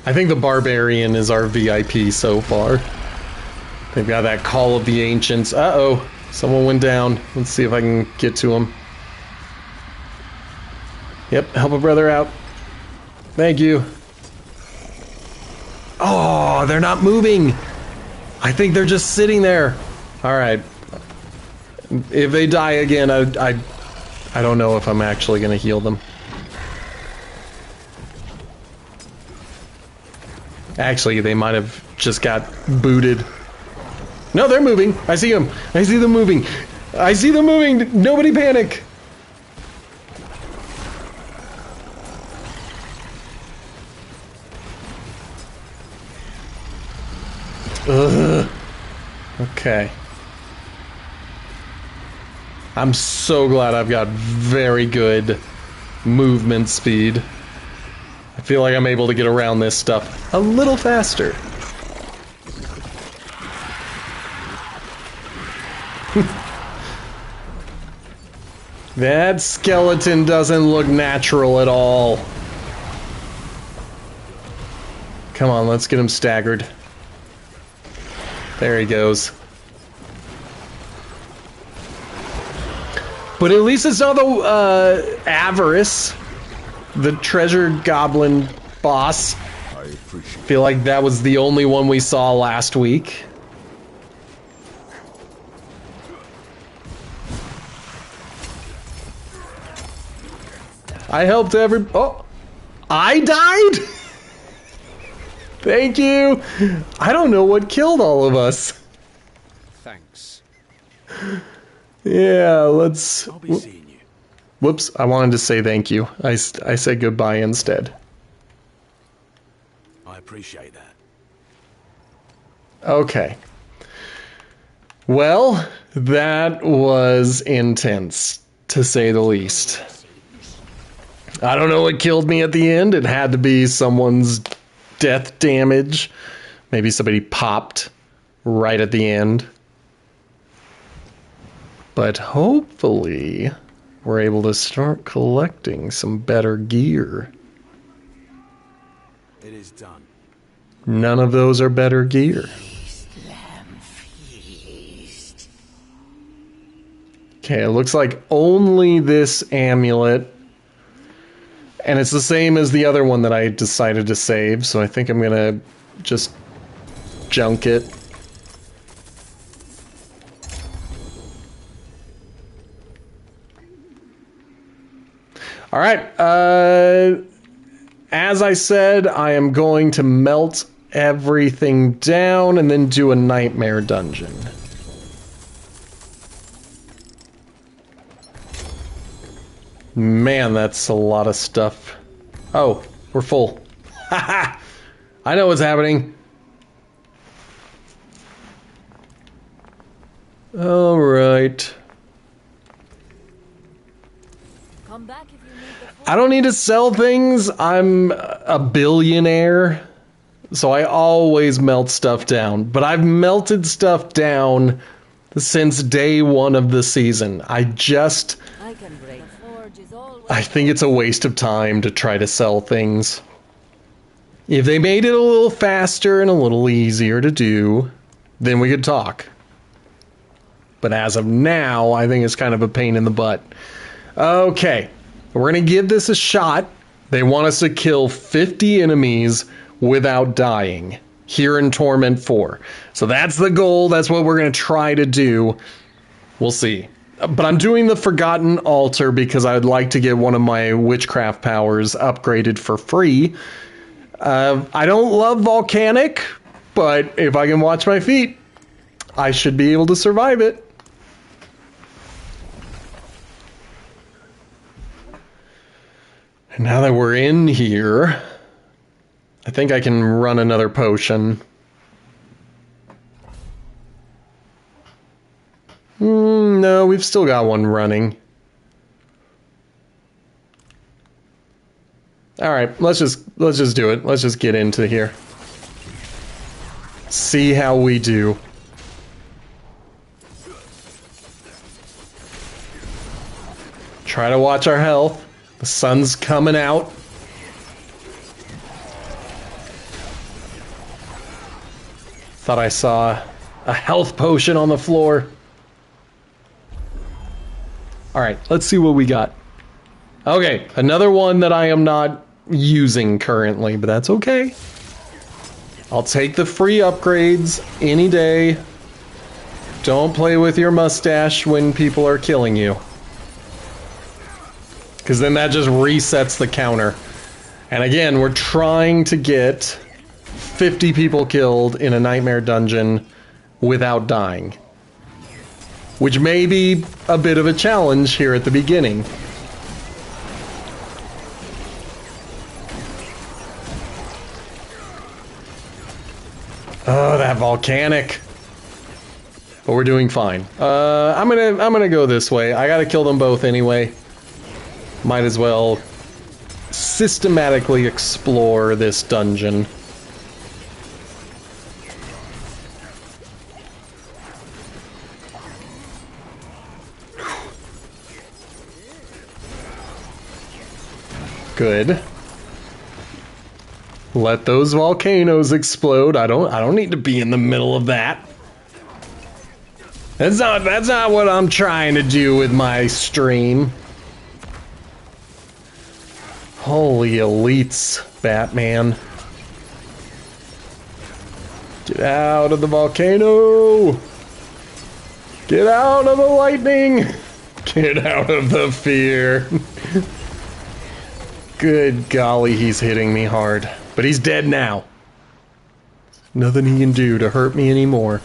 [SPEAKER 1] I think the Barbarian is our VIP so far. They've got that Call of the Ancients. Uh-oh. Someone went down. Let's see if I can get to him. Yep, help a brother out. Thank you. Oh, they're not moving. I think they're just sitting there. Alright. If they die again, I don't know if I'm actually going to heal them. Actually, they might have just got booted. No, they're moving. I see them. I see them moving. I see them moving. Nobody panic. Ugh. Okay. I'm so glad I've got very good movement speed. I feel like I'm able to get around this stuff a little faster. That skeleton doesn't look natural at all. Come on, let's get him staggered. There he goes. But at least it's not the Avarice, the treasure goblin boss. I feel like that was the only one we saw last week. I helped every... Oh! I died?! Thank you! I don't know what killed all of us.
[SPEAKER 3] Thanks.
[SPEAKER 1] Yeah, let's...
[SPEAKER 3] I'll be seeing you.
[SPEAKER 1] Whoops, I wanted to say thank you. I said goodbye instead.
[SPEAKER 3] I appreciate that.
[SPEAKER 1] Okay. Well, that was intense, to say the least. I don't know what killed me at the end. It had to be someone's death damage. Maybe somebody popped right at the end. But hopefully, we're able to start collecting some better gear.
[SPEAKER 3] It is done.
[SPEAKER 1] None of those are better gear. Okay, it looks like only this amulet. And it's the same as the other one that I decided to save, so I think I'm gonna just junk it. Alright, as I said, I am going to melt everything down and then do a nightmare dungeon. Man, that's a lot of stuff. Oh, we're full. Haha! I know what's happening. Alright.
[SPEAKER 2] Come back if you need the
[SPEAKER 1] I don't need to sell things. I'm a billionaire. So I always melt stuff down. But I've melted stuff down since day one of the season. I can break. The forge is always... I think it's a waste of time to try to sell things. If they made it a little faster and a little easier to do, then we could talk. But as of now, I think it's kind of a pain in the butt. Okay, we're going to give this a shot. They want us to kill 50 enemies without dying here in Torment 4. So that's the goal. That's what we're going to try to do. We'll see. But I'm doing the Forgotten Altar because I'd like to get one of my Witchcraft powers upgraded for free. I don't love volcanic, but if I can watch my feet, I should be able to survive it. And now that we're in here, I think I can run another potion. No, we've still got one running. All right, let's just do it. Let's just get into here. See how we do. Try to watch our health. The sun's coming out. Thought I saw a health potion on the floor. All right, let's see what we got. Okay, another one that I am not using currently, but that's okay. I'll take the free upgrades any day. Don't play with your mustache when people are killing you, because then that just resets the counter. And again, we're trying to get 50 people killed in a nightmare dungeon without dying, which may be a bit of a challenge here at the beginning. Oh, that volcanic. But we're doing fine. I'm gonna go this way. I gotta kill them both anyway. Might as well systematically explore this dungeon. Good. Let those volcanoes explode. I don't need to be in the middle of that. That's not what I'm trying to do with my stream. Holy elites, Batman. Get out of the volcano. Get out of the lightning. Get out of the fear. Good golly, he's hitting me hard. But he's dead now. Nothing he can do to hurt me anymore.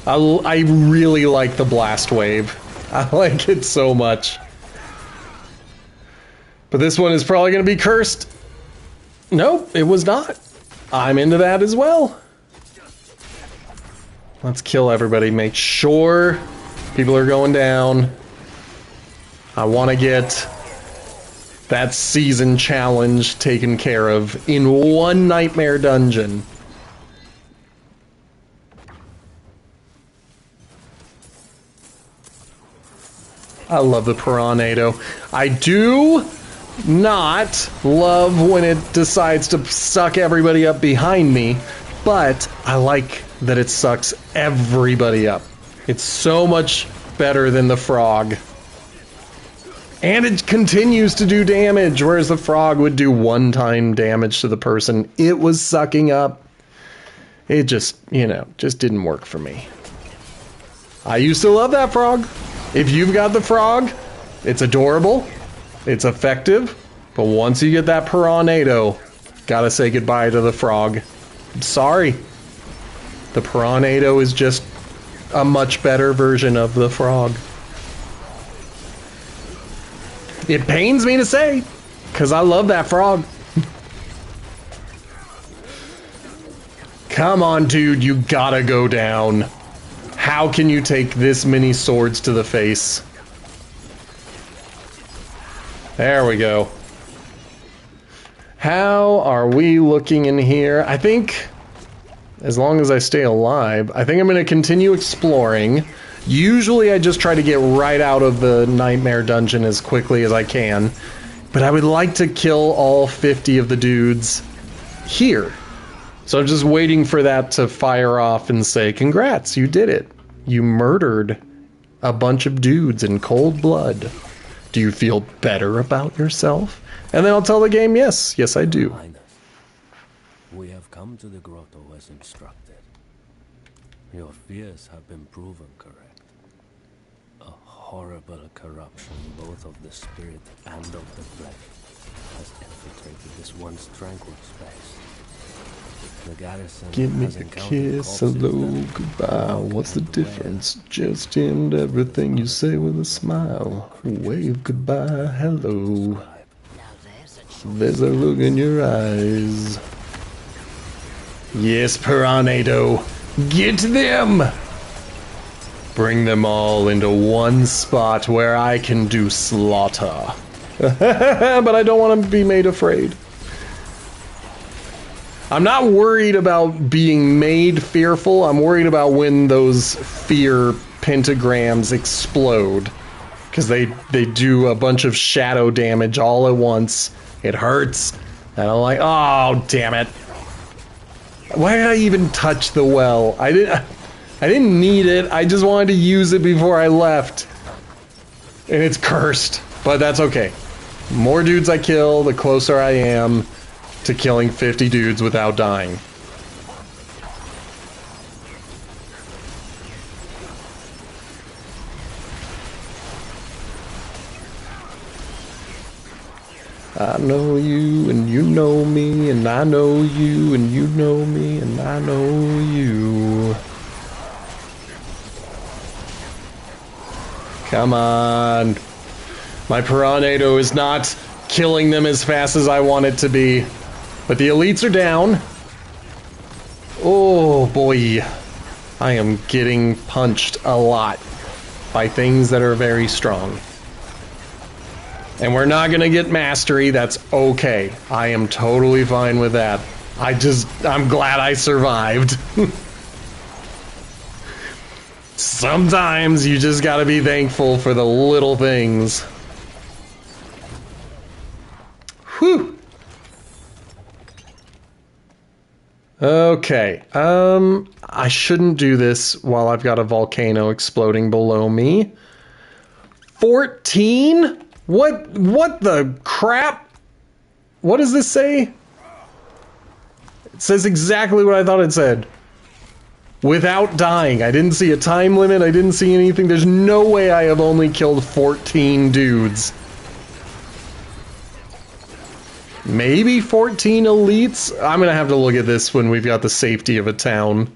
[SPEAKER 1] I really like the blast wave. I like it so much. But this one is probably going to be cursed. Nope, it was not. I'm into that as well. Let's kill everybody. Make sure people are going down. I want to get that season challenge taken care of in one nightmare dungeon. I love the Piranado. I do not love when it decides to suck everybody up behind me, but I like that it sucks everybody up. It's so much better than the frog. And it continues to do damage, whereas the frog would do one-time damage to the person it was sucking up. It just, just didn't work for me. I used to love that frog. If you've got the frog, it's adorable, it's effective, but once you get that Piranado, gotta say goodbye to the frog. I'm sorry. The Piranado is just a much better version of the frog. It pains me to say, because I love that frog. Come on, dude, you gotta go down. How can you take this many swords to the face? There we go. How are we looking in here? I think, as long as I stay alive, I think I'm going to continue exploring. Usually I just try to get right out of the nightmare dungeon as quickly as I can. But I would like to kill all 50 of the dudes here. So I'm just waiting for that to fire off and say, congrats, you did it. You murdered a bunch of dudes in cold blood. Do you feel better about yourself? And then I'll tell the game, yes, I do.
[SPEAKER 4] Highness, we have come to the grotto as instructed. Your fears have been proven correct. A horrible corruption, both of the spirit and of the flesh, has infiltrated this once tranquil space. The garrison
[SPEAKER 1] Give me
[SPEAKER 4] has
[SPEAKER 1] a
[SPEAKER 4] encountered
[SPEAKER 1] kiss,
[SPEAKER 4] corpses
[SPEAKER 1] hello,
[SPEAKER 4] that
[SPEAKER 1] goodbye. What's the
[SPEAKER 4] walk away.
[SPEAKER 1] difference? Just end everything you say with a smile. Wave goodbye, hello.
[SPEAKER 2] Now there's a choice.
[SPEAKER 1] There's a look in your eyes. Yes, Piranado. Get them! Bring them all into one spot where I can do slaughter. But I don't want to be made afraid. I'm not worried about being made fearful. I'm worried about when those fear pentagrams explode. Because they do a bunch of shadow damage all at once. It hurts. And I'm like, oh, damn it. Why did I even touch the well? I didn't need it. I just wanted to use it before I left. And it's cursed. But that's okay. The more dudes I kill, the closer I am to killing 50 dudes without dying. I know you, and you know me, and I know you, and you know me, and I know you. Come on. My Piranado is not killing them as fast as I want it to be. But the elites are down. Oh boy. I am getting punched a lot by things that are very strong. And we're not gonna get mastery, that's okay. I am totally fine with that. I'm glad I survived. Sometimes you just gotta be thankful for the little things. Whew. Okay, I shouldn't do this while I've got a volcano exploding below me. 14? What the crap? What does this say? It says exactly what I thought it said. Without dying. I didn't see a time limit, I didn't see anything. There's no way I have only killed 14 dudes. Maybe 14 elites? I'm gonna have to look at this when we've got the safety of a town.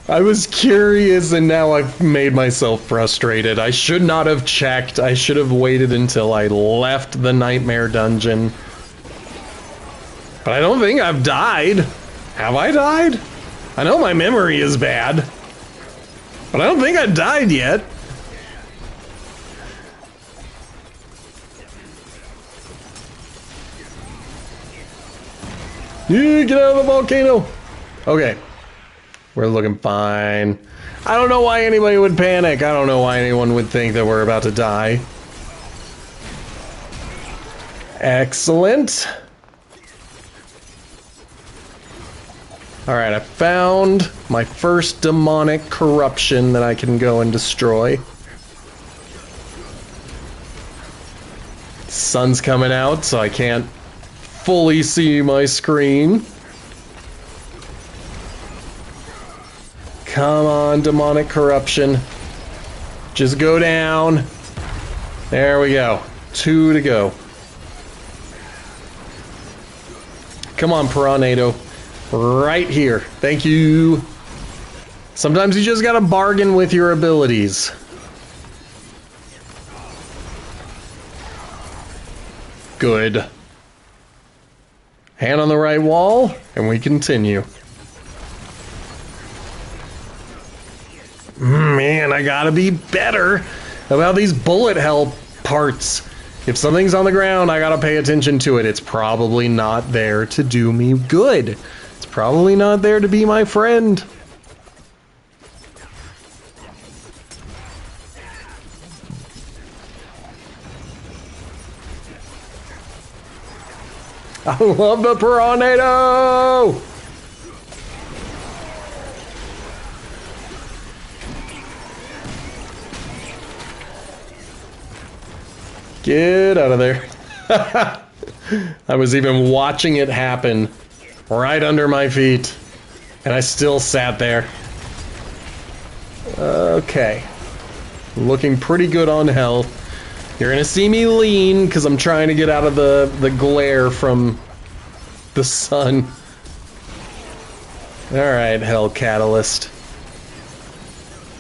[SPEAKER 1] I was curious and now I've made myself frustrated. I should not have checked. I should have waited until I left the nightmare dungeon. But I don't think I've died. Have I died? I know my memory is bad. But I don't think I died yet. Yeah, get out of the volcano. Okay. We're looking fine. I don't know why anybody would panic. I don't know why anyone would think that we're about to die. Excellent. Alright, I found my first demonic corruption that I can go and destroy. Sun's coming out, so I can't fully see my screen. Come on, demonic corruption. Just go down. There we go. 2 to go. Come on, Piranado. Right here. Thank you. Sometimes you just gotta bargain with your abilities. Good. Hand on the right wall, and we continue. Man, I gotta be better about these bullet hell parts. If something's on the ground, I gotta pay attention to it. It's probably not there to do me good. It's probably not there to be my friend. I love the Piranado! Get out of there. I was even watching it happen right under my feet, and I still sat there. Okay. Looking pretty good on health. You're gonna see me lean, because I'm trying to get out of the glare from the sun. Alright, Hell Catalyst.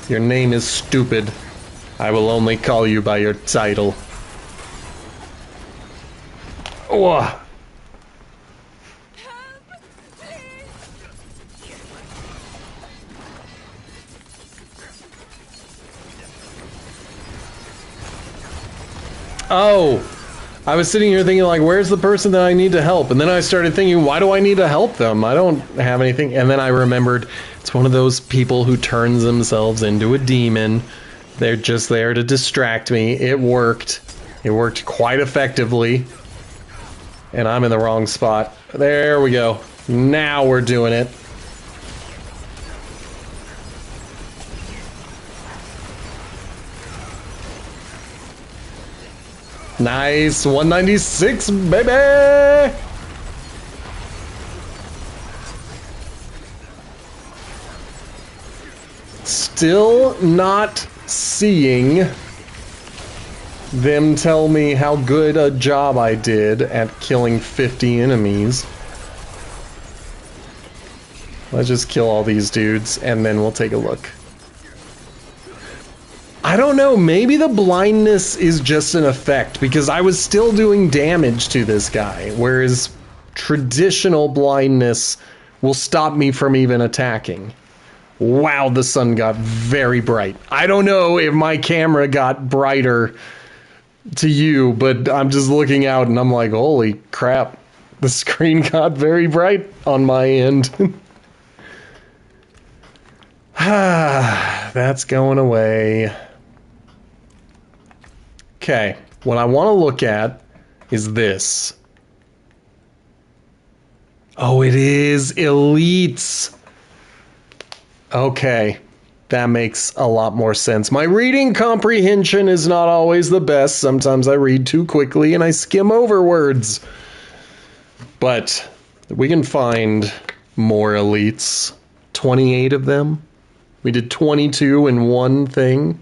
[SPEAKER 1] Your name is stupid. I will only call you by your title. Oh. Oh, I was sitting here thinking, like, where's the person that I need to help? And then I started thinking, why do I need to help them? I don't have anything. And then I remembered it's one of those people who turns themselves into a demon. They're just there to distract me. It worked. It worked quite effectively. And I'm in the wrong spot. There we go. Now we're doing it. Nice, 196, baby! Still not seeing them tell me how good a job I did at killing 50 enemies. Let's just kill all these dudes and then we'll take a look. I don't know, maybe the blindness is just an effect, because I was still doing damage to this guy, whereas traditional blindness will stop me from even attacking. Wow, the sun got very bright. I don't know if my camera got brighter to you, but I'm just looking out and I'm like, holy crap, the screen got very bright on my end. That's going away. Okay, what I want to look at is this. Oh, it is elites. Okay, that makes a lot more sense. My reading comprehension is not always the best. Sometimes I read too quickly and I skim over words. But we can find more elites. 28 of them. We did 22 in one thing.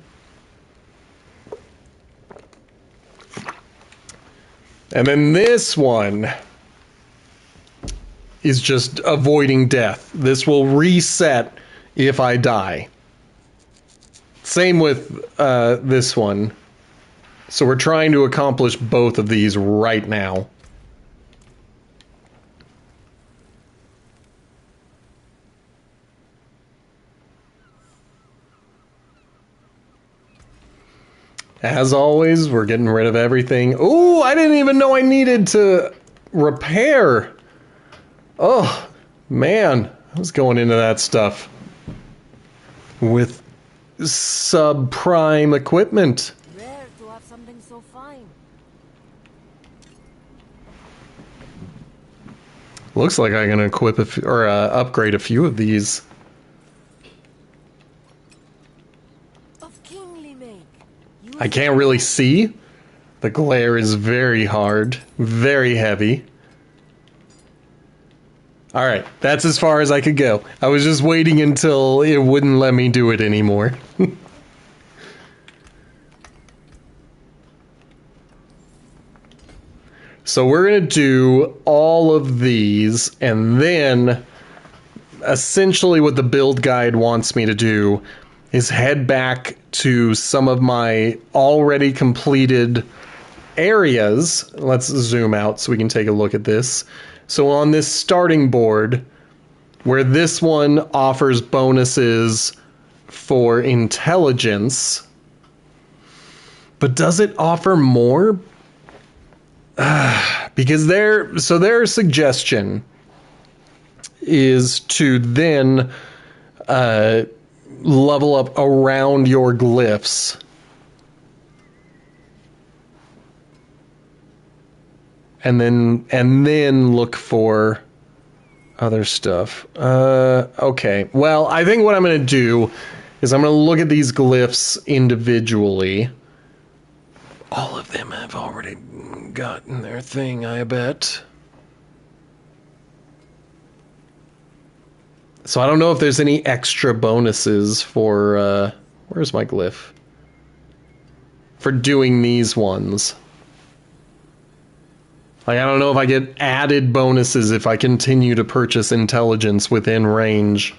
[SPEAKER 1] And then this one is just avoiding death. This will reset if I die. Same with this one. So we're trying to accomplish both of these right now. As always, we're getting rid of everything. Ooh, I didn't even know I needed to repair. Oh, man. I was going into that stuff with subprime equipment.
[SPEAKER 2] Rare to have something so fine.
[SPEAKER 1] Looks like I can equip or upgrade a few of these. I can't really see. The glare is very hard, very heavy. Alright, that's as far as I could go. I was just waiting until it wouldn't let me do it anymore. So we're going to do all of these, and then essentially what the build guide wants me to do is head back to some of my already completed areas. Let's zoom out so we can take a look at this. So on this starting board, where this one offers bonuses for intelligence, but does it offer more? Because their suggestion is to then level up around your glyphs. And then look for other stuff. Okay. Well, I think what I'm going to do is I'm going to look at these glyphs individually. All of them have already gotten their thing, I bet. So I don't know if there's any extra bonuses for, where's my glyph? For doing these ones. Like, I don't know if I get added bonuses if I continue to purchase intelligence within range.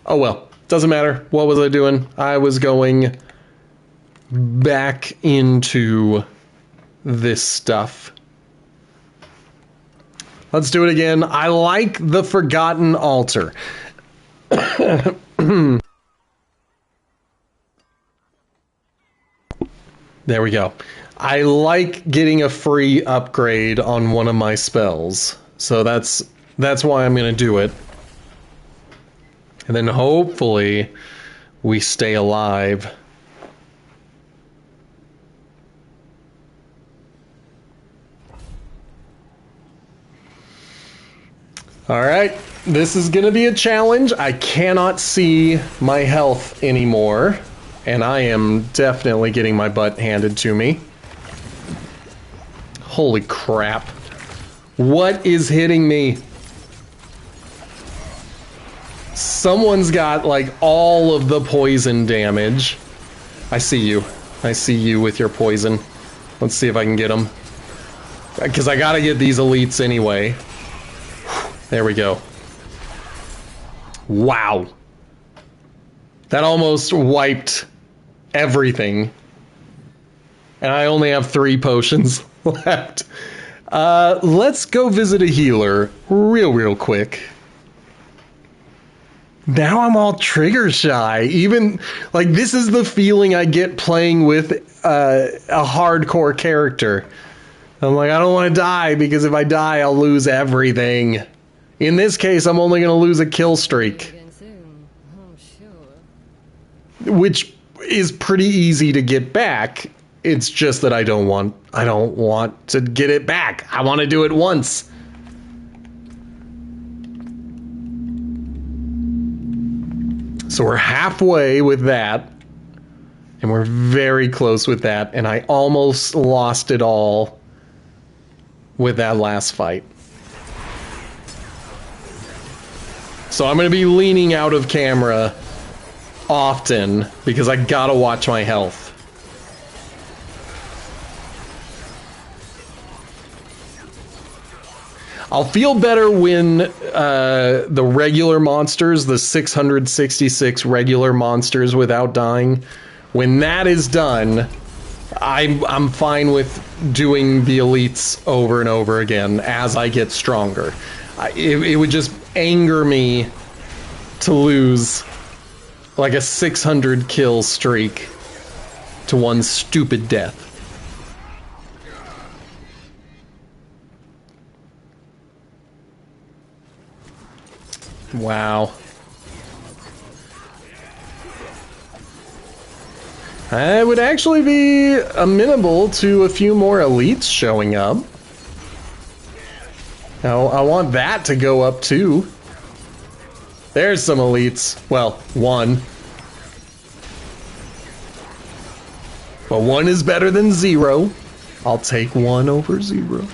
[SPEAKER 1] Oh well, doesn't matter. What was I doing? I was going back into this stuff. Let's do it again. I like the Forgotten Altar. There we go. I like getting a free upgrade on one of my spells. So that's why I'm going to do it. And then hopefully we stay alive. All right, this is going to be a challenge. I cannot see my health anymore, and I am definitely getting my butt handed to me. Holy crap. What is hitting me? Someone's got, like, all of the poison damage. I see you. I see you with your poison. Let's see if I can get them. Because I gotta get these elites anyway. There we go. Wow. That almost wiped everything. And I only have 3 potions left. Let's go visit a healer real quick. Now I'm all trigger shy. Even, like, this is the feeling I get playing with a hardcore character. I'm like, I don't want to die, because if I die, I'll lose everything. In this case, I'm only going to lose a kill streak. Which is pretty easy to get back. It's just that I don't want to get it back. I want to do it once. So we're halfway with that. And we're very close with that. And I almost lost it all with that last fight. So I'm going to be leaning out of camera often because I gotta watch my health. I'll feel better when the regular monsters, the 666 regular monsters without dying, when that is done, I'm fine with doing the elites over and over again as I get stronger. It would just anger me to lose like a 600 kill streak to one stupid death. Wow. I would actually be amenable to a few more elites showing up. Now, I want that to go up too. There's some elites. Well, one. But one is better than 0. I'll take 1 over 0.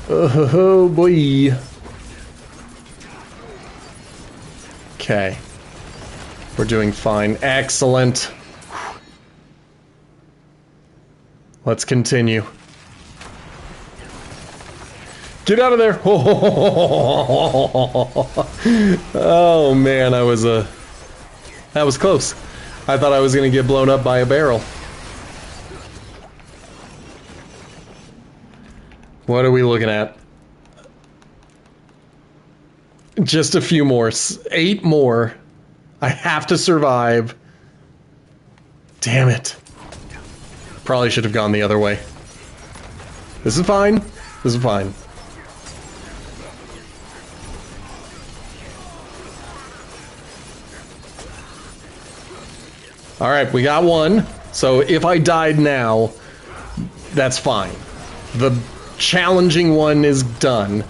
[SPEAKER 1] Oh boy. Okay. We're doing fine. Excellent. Let's continue. Get out of there! Oh man, that was close. I thought I was gonna get blown up by a barrel. What are we looking at? Just a few more. 8 more. I have to survive. Damn it. Probably should have gone the other way. This is fine. This is fine. Alright, we got 1. So if I died now, that's fine. The challenging one is done.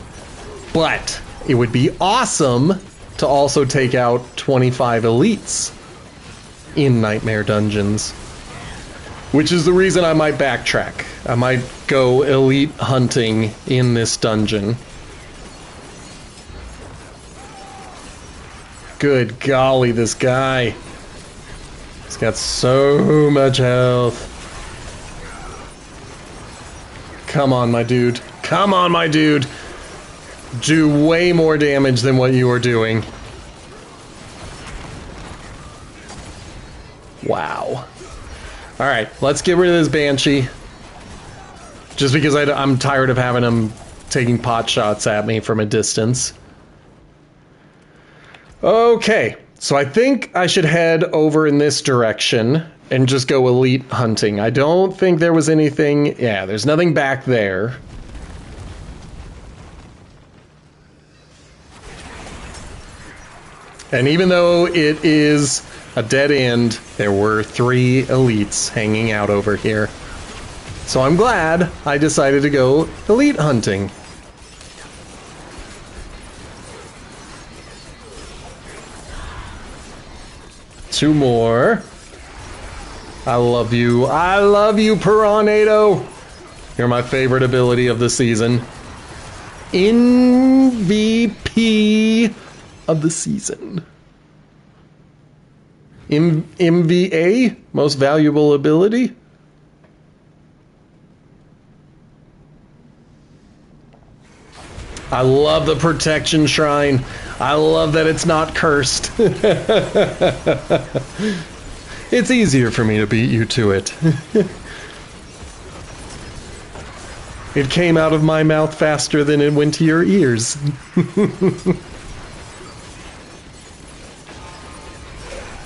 [SPEAKER 1] But it would be awesome to also take out 25 elites in Nightmare Dungeons. Which is the reason I might backtrack. I might go elite hunting in this dungeon. Good golly, this guy. He's got so much health. Come on, my dude. Come on, my dude. Do way more damage than what you are doing. Wow. Alright, let's get rid of this Banshee. Just because I'm tired of having him taking pot shots at me from a distance. Okay, so I think I should head over in this direction and just go elite hunting. I don't think there was anything... Yeah, there's nothing back there. And even though it is a dead end, there were 3 elites hanging out over here. So I'm glad I decided to go elite hunting. Two more. I love you. I love you, Piranado. You're my favorite ability of the season. MVP of the season. MVA? Most valuable ability? I love the protection shrine. I love that it's not cursed. It's easier for me to beat you to it. It came out of my mouth faster than it went to your ears.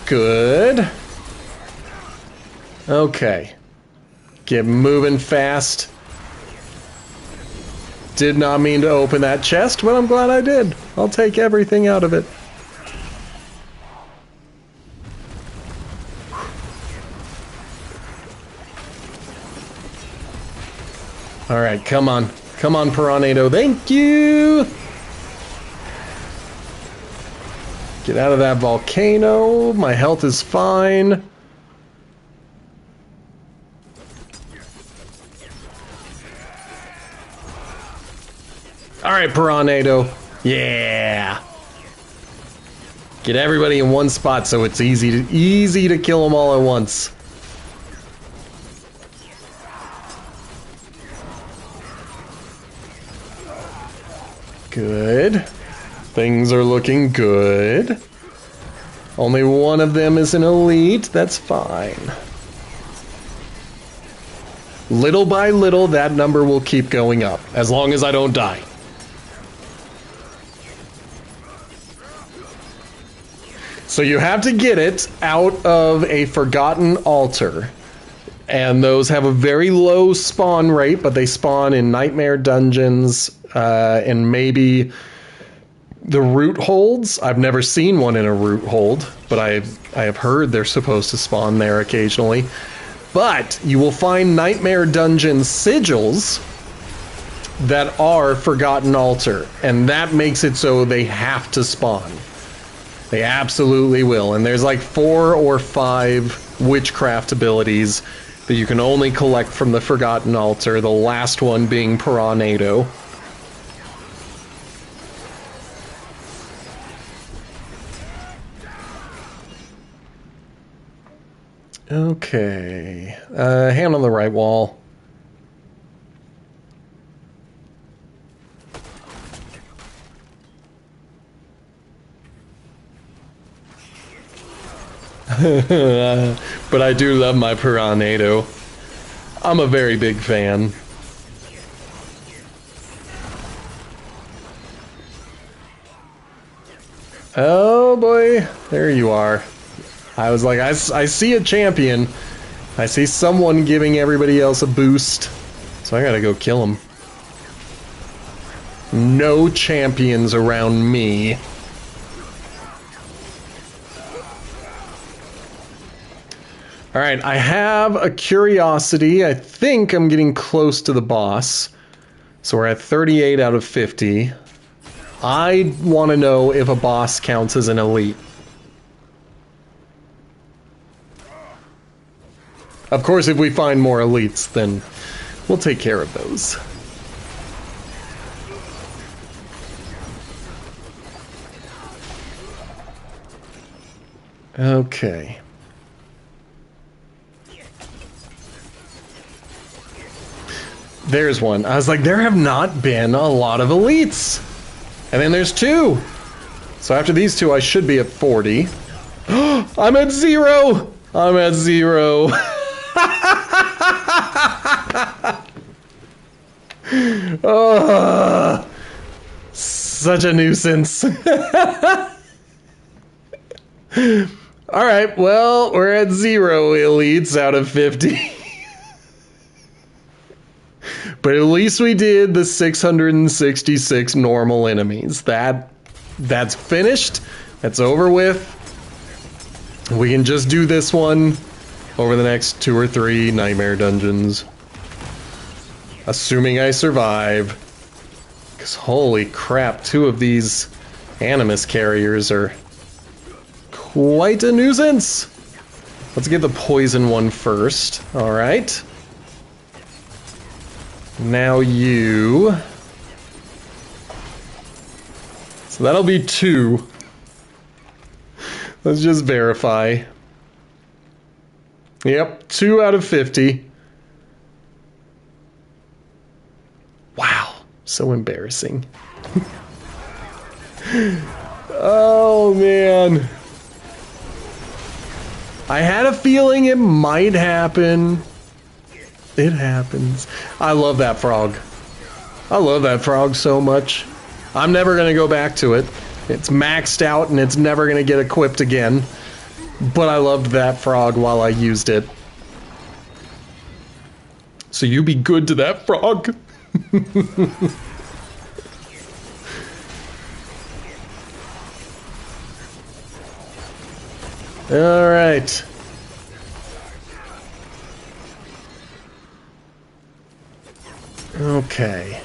[SPEAKER 1] Good. Okay. Get moving fast. Did not mean to open that chest, but I'm glad I did. I'll take everything out of it. Alright, come on. Come on, Piranado. Thank you! Get out of that volcano. My health is fine. Alright, Piranado. Yeah! Get everybody in one spot so it's easy to kill them all at once. Good. Things are looking good. Only one of them is an elite. That's fine. Little by little, that number will keep going up, as long as I don't die. So you have to get it out of a forgotten altar. And those have a very low spawn rate, but they spawn in nightmare dungeons, and maybe the root holds. I've never seen one in a root hold, but I have heard they're supposed to spawn there occasionally. But you will find nightmare dungeon sigils that are forgotten altar, and that makes it so they have to spawn. They absolutely will. And there's like 4 or 5 witchcraft abilities that you can only collect from the forgotten altar, the last one being Piranado. Okay. Hand on the right wall. But I do love my Piranado. I'm a very big fan. Oh boy, there you are. I was like, I see a champion. I see someone giving everybody else a boost. So I gotta go kill him. No champions around me. Alright, I have a curiosity. I think I'm getting close to the boss. So we're at 38 out of 50. I want to know if a boss counts as an elite. Of course, if we find more elites, then we'll take care of those. Okay. There's one. I was like, there have not been a lot of elites. And then there's 2. So after these 2, I should be at 40. I'm at 0! I'm at 0. Oh, such a nuisance. Alright, well, we're at 0 elites out of 50. But at least we did the 666 normal enemies. That's finished. That's over with. We can just do this one over the next 2 or 3 nightmare dungeons. Assuming I survive. Because holy crap, 2 of these animus carriers are quite a nuisance. Let's get the poison one first. Alright. Now you. So that'll be 2. Let's just verify. Yep, 2 out of 50. Wow, so embarrassing. Oh man. I had a feeling it might happen. It happens. I love that frog. I love that frog so much. I'm never going to go back to it. It's maxed out and it's never going to get equipped again. But I loved that frog while I used it. So you be good to that frog. All right. Okay.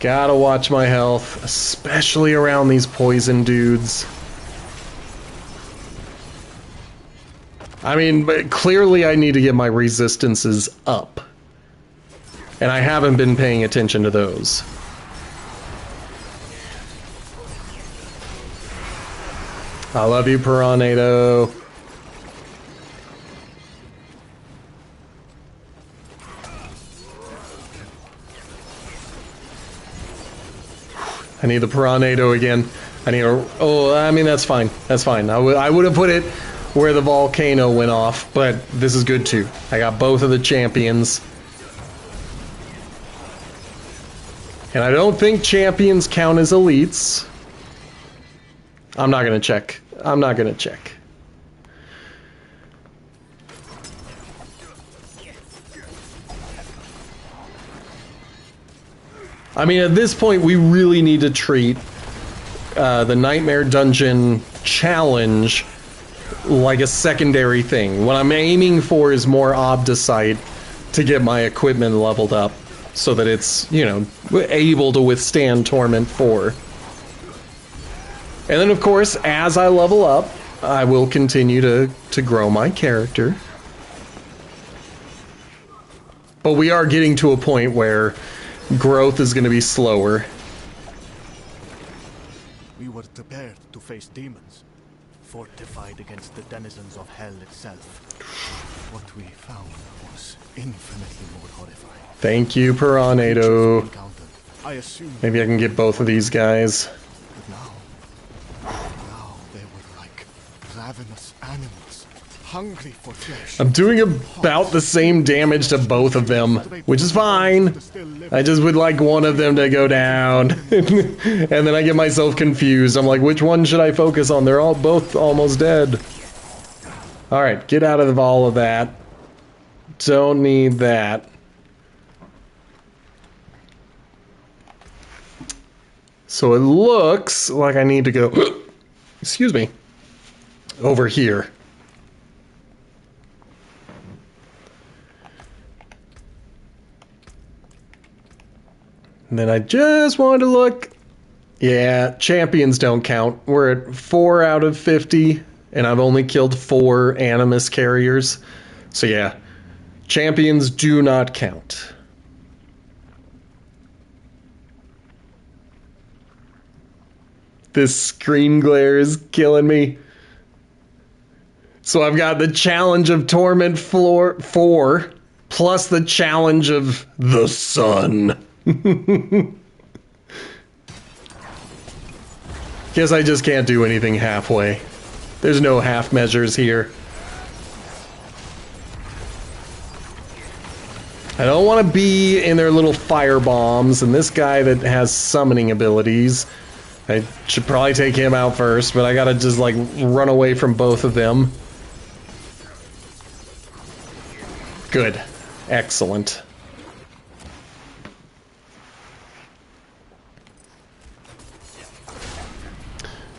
[SPEAKER 1] Gotta watch my health, especially around these poison dudes. I mean, but clearly I need to get my resistances up. And I haven't been paying attention to those. I love you, Piranado. I need the Piranado again. I need a... Oh, I mean, that's fine. That's fine. I would have put it where the volcano went off, but this is good too. I got both of the champions. And I don't think champions count as elites. I'm not gonna check. I'm not gonna check. I mean, at this point, we really need to treat the Nightmare Dungeon challenge like a secondary thing. What I'm aiming for is more Obdicite to get my equipment leveled up so that it's, you know, able to withstand Torment 4. And then, of course, as I level up, I will continue to grow my character. But we are getting to a point where growth is going to be slower.
[SPEAKER 5] We were prepared to face demons, fortified against the denizens of hell itself. What we found was infinitely more horrifying.
[SPEAKER 1] Thank you, Piranado.
[SPEAKER 5] I assume
[SPEAKER 1] Maybe I can get both of these guys.
[SPEAKER 5] But now they were like ravenous animals, hungry for flesh.
[SPEAKER 1] I'm doing about the same damage to both of them, which is fine. I just would like one of them to go down. And then I get myself confused. I'm like, which one should I focus on? They're all both almost dead. Alright, get out of all of that. Don't need that. So it looks like I need to go, excuse me, over here. And then I just wanted to look. Yeah, champions don't count. We're at 4 out of 50, and I've only killed 4 Animus carriers. So yeah, champions do not count. This screen glare is killing me. So I've got the challenge of Torment 4 plus the challenge of the sun. Guess I just can't do anything halfway. There's no half measures here. I don't want to be in their little fire bombs, and this guy that has summoning abilities, I should probably take him out first, but I gotta just like run away from both of them. Good. Excellent.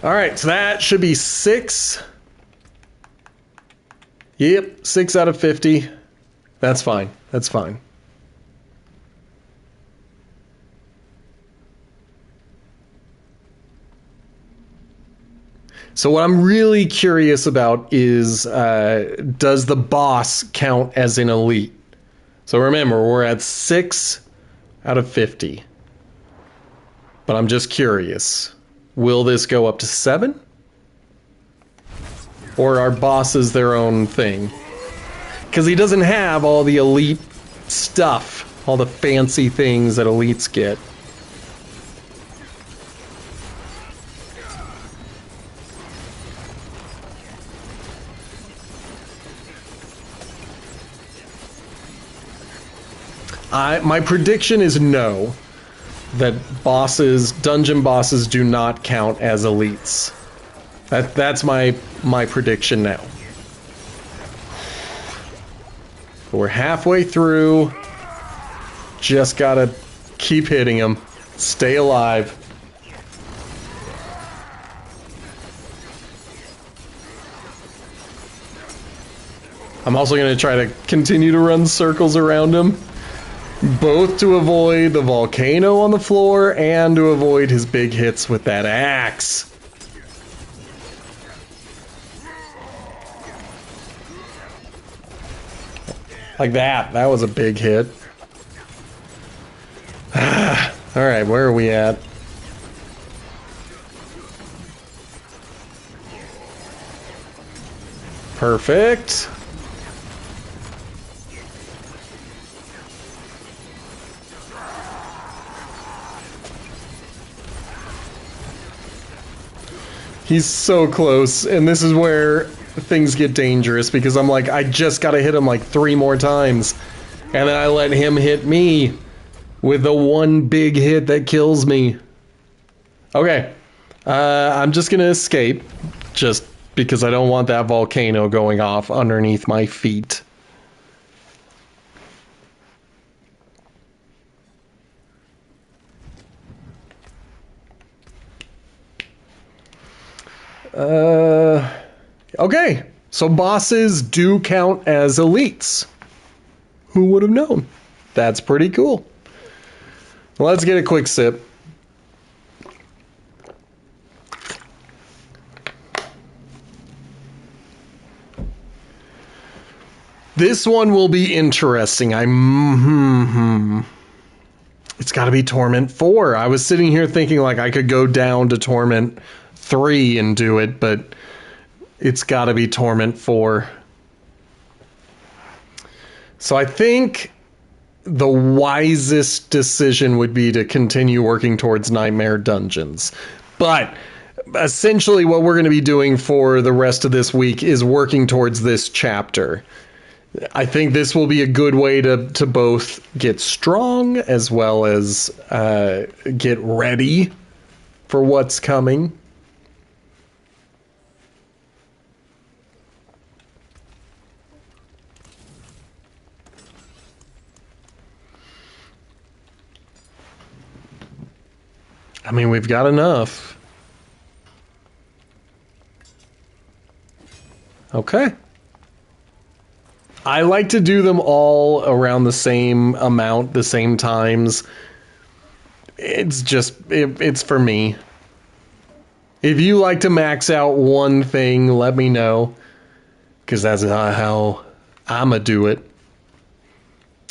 [SPEAKER 1] Alright, so that should be 6. Yep, 6 out of 50. That's fine. That's fine. So what I'm really curious about is, does the boss count as an elite? So remember, we're at 6 out of 50. But I'm just curious. Will this go up to 7? Or are bosses their own thing? Because he doesn't have all the elite stuff, all the fancy things that elites get. My prediction is no. That bosses, dungeon bosses, do not count as elites. That's my prediction now. We're halfway through. Just gotta keep hitting them. Stay alive. I'm also gonna try to continue to run circles around him. Both to avoid the volcano on the floor and to avoid his big hits with that axe. Like that. That was a big hit. Alright, where are we at? Perfect. He's so close, and this is where things get dangerous, because I'm like, I just gotta hit him like 3 more times. And then I let him hit me with the one big hit that kills me. Okay. I'm just gonna escape, just because I don't want that volcano going off underneath my feet. Okay, so bosses do count as elites. Who would have known? That's pretty cool. Let's get a quick sip. This one will be interesting. It's got to be Torment 4. I was sitting here thinking like I could go down to Torment 3 and do it, but it's got to be Torment 4. So I think the wisest decision would be to continue working towards Nightmare Dungeons. But essentially what we're going to be doing for the rest of this week is working towards this chapter. I think this will be a good way to both get strong as well as get ready for what's coming. I mean, we've got enough. Okay. I like to do them all around the same amount, the same times. It's just, it's for me. If you like to max out one thing, let me know. Because that's not how I'ma do it.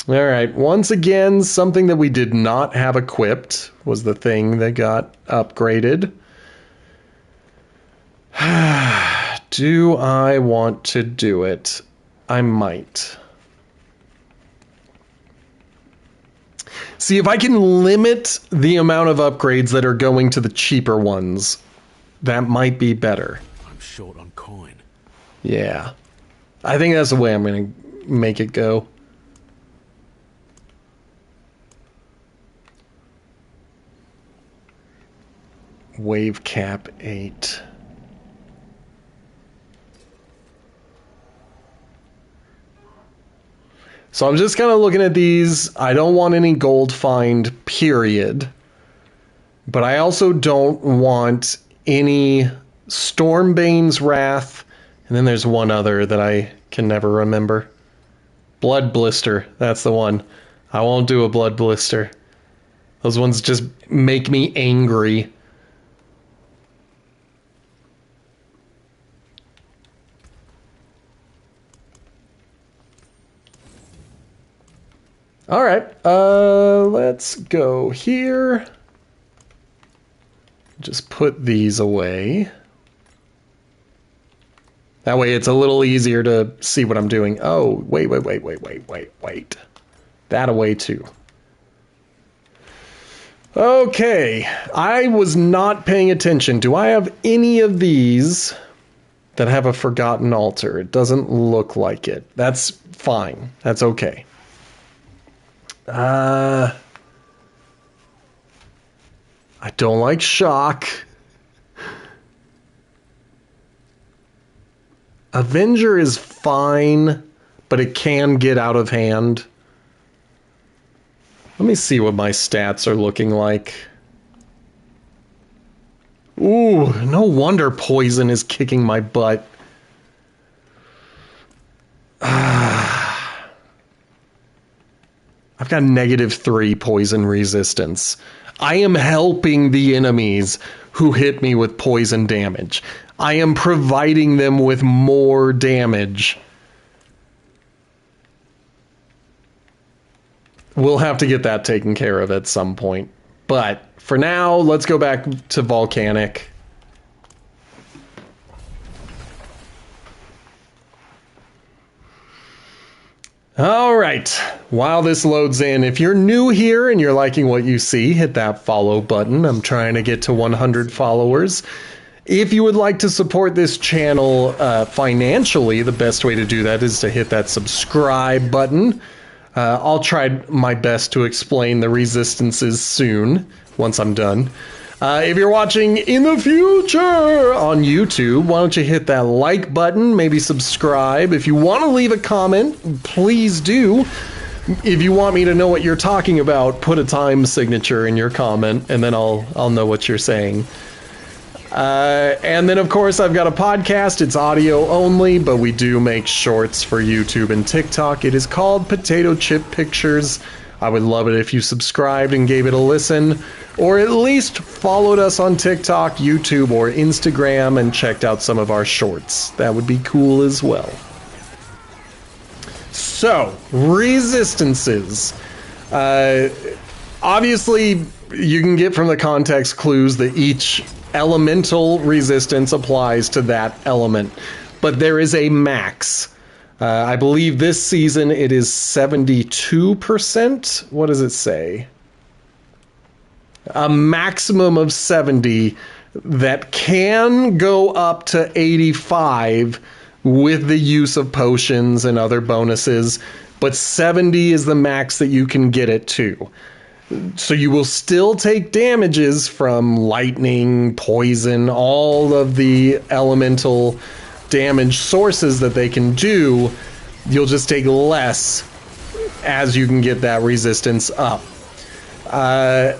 [SPEAKER 1] Alright, once again, something that we did not have equipped was the thing that got upgraded. Do I want to do it? I might. See, if I can limit the amount of upgrades that are going to the cheaper ones, that might be better.
[SPEAKER 3] I'm short on coin.
[SPEAKER 1] Yeah. I think that's the way I'm going to make it go. Wave cap 8. So I'm just kind of looking at these. I don't want any gold find, period. But I also don't want any Stormbane's Wrath. And then there's one other that I can never remember. Blood Blister. That's the one. I won't do a Blood Blister. Those ones just make me angry. All right, let's go here. Just put these away. That way it's a little easier to see what I'm doing. Oh, wait. That away too. Okay, I was not paying attention. Do I have any of these that have a forgotten altar? It doesn't look like it. That's fine. That's okay. I don't like shock. Avenger is fine, but it can get out of hand. Let me see what my stats are looking like. Ooh, no wonder poison is kicking my butt. I've got -3 poison resistance. I am helping the enemies who hit me with poison damage. I am providing them with more damage. We'll have to get that taken care of at some point. But for now, let's go back to Volcanic. All right, while this loads in, if you're new here and you're liking what you see, hit that follow button. I'm trying to get to 100 followers. If you would like to support this channel financially, the best way to do that is to hit that subscribe button. I'll try my best to explain the resistances soon, once I'm done. If you're watching in the future on YouTube, why don't you hit that like button, maybe subscribe. If you want to leave a comment, please do. If you want me to know what you're talking about, put a time signature in your comment, and then I'll know what you're saying. And then, of course, I've got a podcast. It's audio only, but we do make shorts for YouTube and TikTok. It is called Potato Chip Pictures. I would love it if you subscribed and gave it a listen, or at least followed us on TikTok, YouTube, or Instagram and checked out some of our shorts. That would be cool as well. So, resistances. Obviously, you can get from the context clues that each elemental resistance applies to that element, but there is a max. I believe this season it is 72%. What does it say? A maximum of 70 that can go up to 85 with the use of potions and other bonuses, but 70 is the max that you can get it to. So you will still take damages from lightning, poison, all of the elemental damage sources that they can do. You'll just take less as you can get that resistance up. I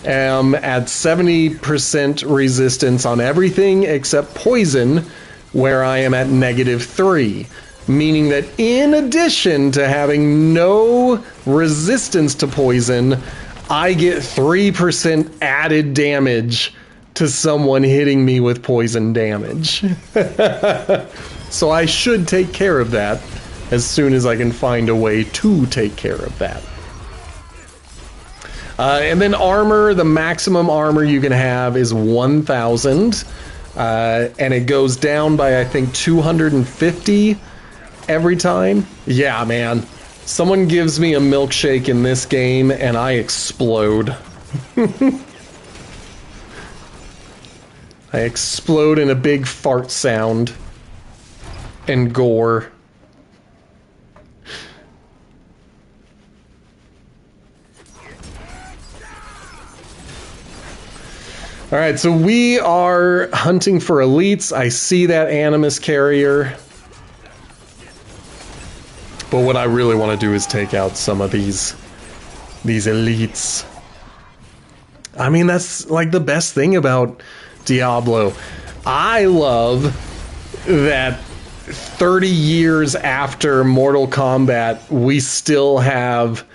[SPEAKER 1] am at 70% resistance on everything except poison, where I am at -3. Meaning that in addition to having no resistance to poison, I get 3% added damage to someone hitting me with poison damage. So I should take care of that as soon as I can find a way to take care of that. And then armor, the maximum armor you can have is 1,000. And it goes down by, I think, 250 every time. Yeah, man. Someone gives me a milkshake in this game and I explode. I explode in a big fart sound and gore. All right, so we are hunting for elites. I see that Animus carrier. But what I really want to do is take out some of these elites. I mean, that's like the best thing about Diablo. I love that 30 years after Mortal Kombat, we still have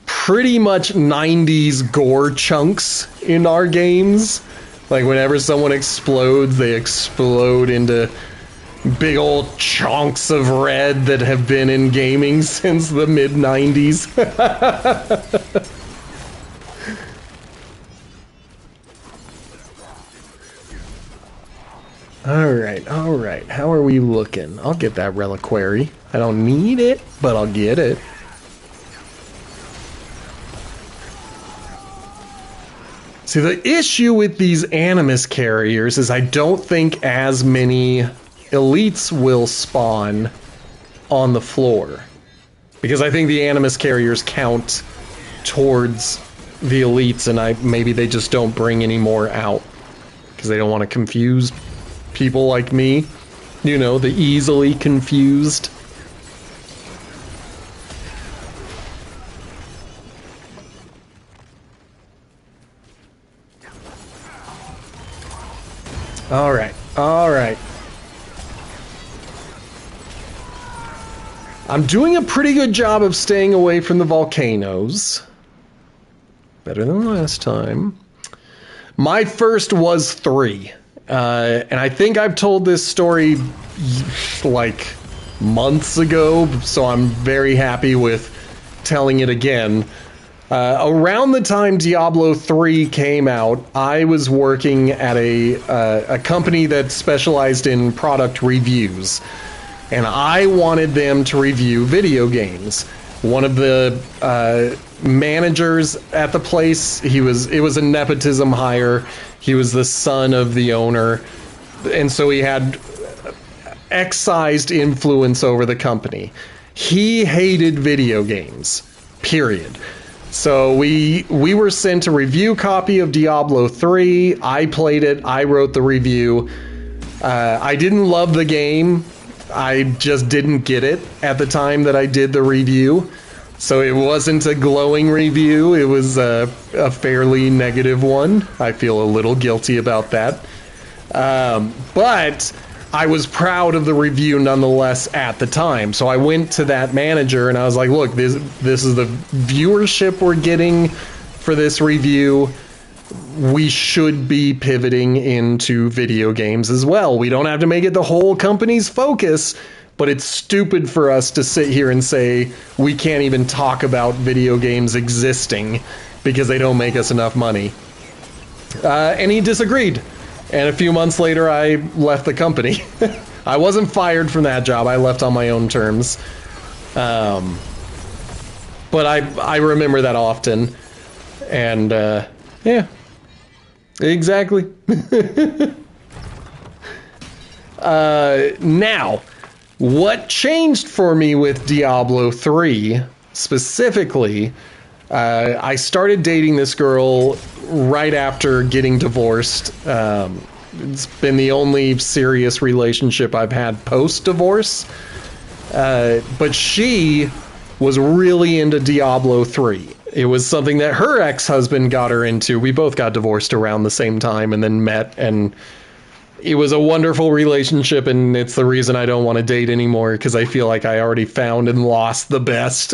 [SPEAKER 1] pretty much 90s gore chunks in our games. Like whenever someone explodes, they explode into big old chunks of red that have been in gaming since the mid-90s. All right. How are we looking? I'll get that reliquary. I don't need it, but I'll get it. See, the issue with these Animus carriers is I don't think as many elites will spawn on the floor. Because I think the Animus carriers count towards the elites, and maybe they just don't bring any more out. Because they don't want to confuse people like me. You know, the easily confused. All right. I'm doing a pretty good job of staying away from the volcanoes. Better than last time. My first was 3. And I think I've told this story like months ago, so I'm very happy with telling it again. Around the time Diablo 3 came out, I was working at a company that specialized in product reviews, and I wanted them to review video games. One of the managers at the place, it was a nepotism hire. He was the son of the owner, and so he had excised influence over the company. He hated video games, period. So we were sent a review copy of Diablo 3. I played it. I wrote the review. I didn't love the game. I just didn't get it at the time that I did the review. So it wasn't a glowing review. It was a fairly negative one. I feel a little guilty about that. But I was proud of the review nonetheless at the time. So I went to that manager and I was like, look, this is the viewership we're getting for this review. We should be pivoting into video games as well. We don't have to make it the whole company's focus, but it's stupid for us to sit here and say we can't even talk about video games existing because they don't make us enough money. And he disagreed. And a few months later, I left the company. I wasn't fired from that job. I left on my own terms. But I remember that often. And, yeah. Exactly. Now, what changed for me with Diablo 3, specifically, I started dating this girl right after getting divorced. It's been the only serious relationship I've had post-divorce. But she was really into Diablo 3. It was something that her ex-husband got her into. We both got divorced around the same time and then met, and it was a wonderful relationship, and it's the reason I don't want to date anymore, because I feel like I already found and lost the best.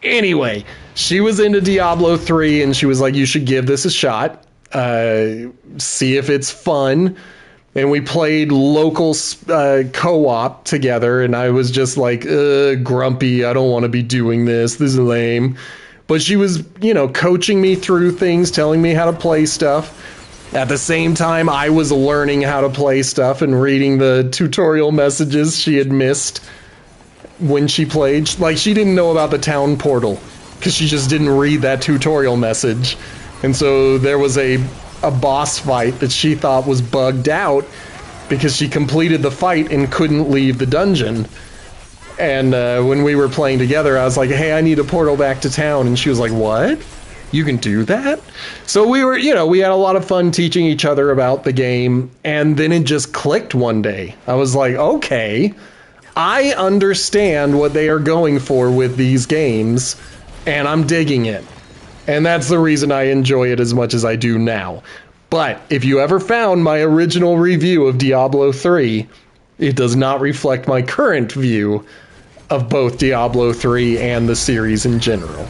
[SPEAKER 1] Anyway, she was into Diablo 3 and she was like, you should give this a shot. See if it's fun. And we played local co-op together, and I was just like, grumpy, I don't want to be doing this. This is lame. But she was, coaching me through things, telling me how to play stuff. At the same time, I was learning how to play stuff and reading the tutorial messages she had missed when she played. Like, she didn't know about the town portal because she just didn't read that tutorial message. And so there was a boss fight that she thought was bugged out because she completed the fight and couldn't leave the dungeon. And when we were playing together, I was like, hey, I need a portal back to town. And she was like, what? You can do that? So we were, we had a lot of fun teaching each other about the game. And then it just clicked one day. I was like, okay, I understand what they are going for with these games, and I'm digging it. And that's the reason I enjoy it as much as I do now. But if you ever found my original review of Diablo 3, it does not reflect my current view of both Diablo 3 and the series in general.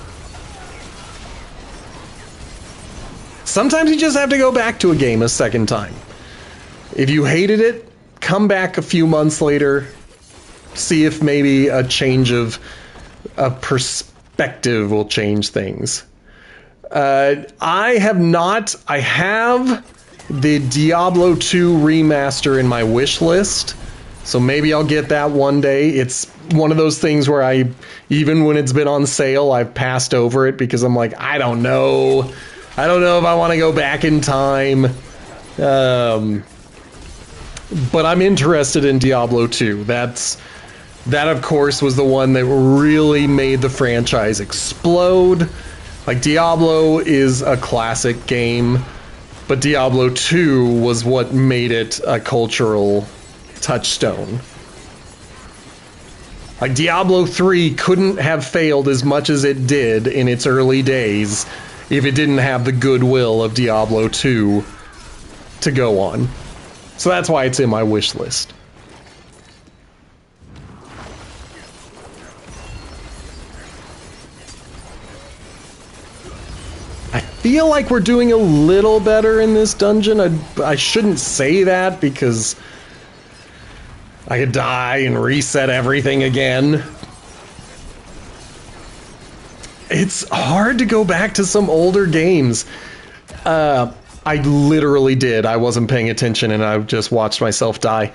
[SPEAKER 1] Sometimes you just have to go back to a game a second time. If you hated it, come back a few months later, see if maybe a change of perspective will change things. I have the Diablo 2 remaster in my wish list, so maybe I'll get that one day. It's one of those things where even when it's been on sale, I've passed over it because I'm like, I don't know if I want to go back in time. But I'm interested in Diablo 2. That of course was the one that really made the franchise explode. Like, Diablo is a classic game, but Diablo 2 was what made it a cultural touchstone. Like, Diablo 3 couldn't have failed as much as it did in its early days if it didn't have the goodwill of Diablo 2 to go on. So that's why it's in my wish list. I feel like we're doing a little better in this dungeon. I shouldn't say that because I could die and reset everything again. It's hard to go back to some older games. I literally did. I wasn't paying attention and I just watched myself die.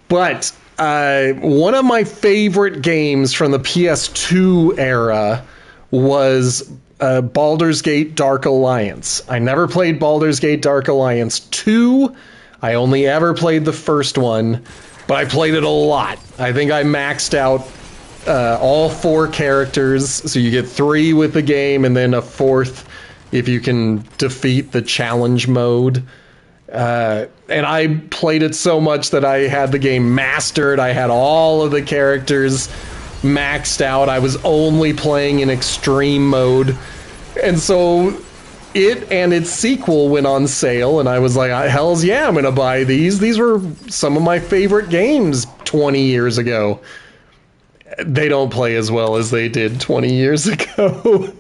[SPEAKER 1] But one of my favorite games from the PS2 era was Baldur's Gate Dark Alliance. I never played Baldur's Gate Dark Alliance 2. I only ever played the first one, but I played it a lot. I think I maxed out all 4 characters, so you get 3 with the game and then a 4th if you can defeat the challenge mode. And I played it so much that I had the game mastered. I had all of the characters maxed out. I was only playing in extreme mode. And so it and its sequel went on sale, and I was like, hells yeah, I'm gonna buy these. These were some of my favorite games 20 years ago. They don't play as well as they did 20 years ago.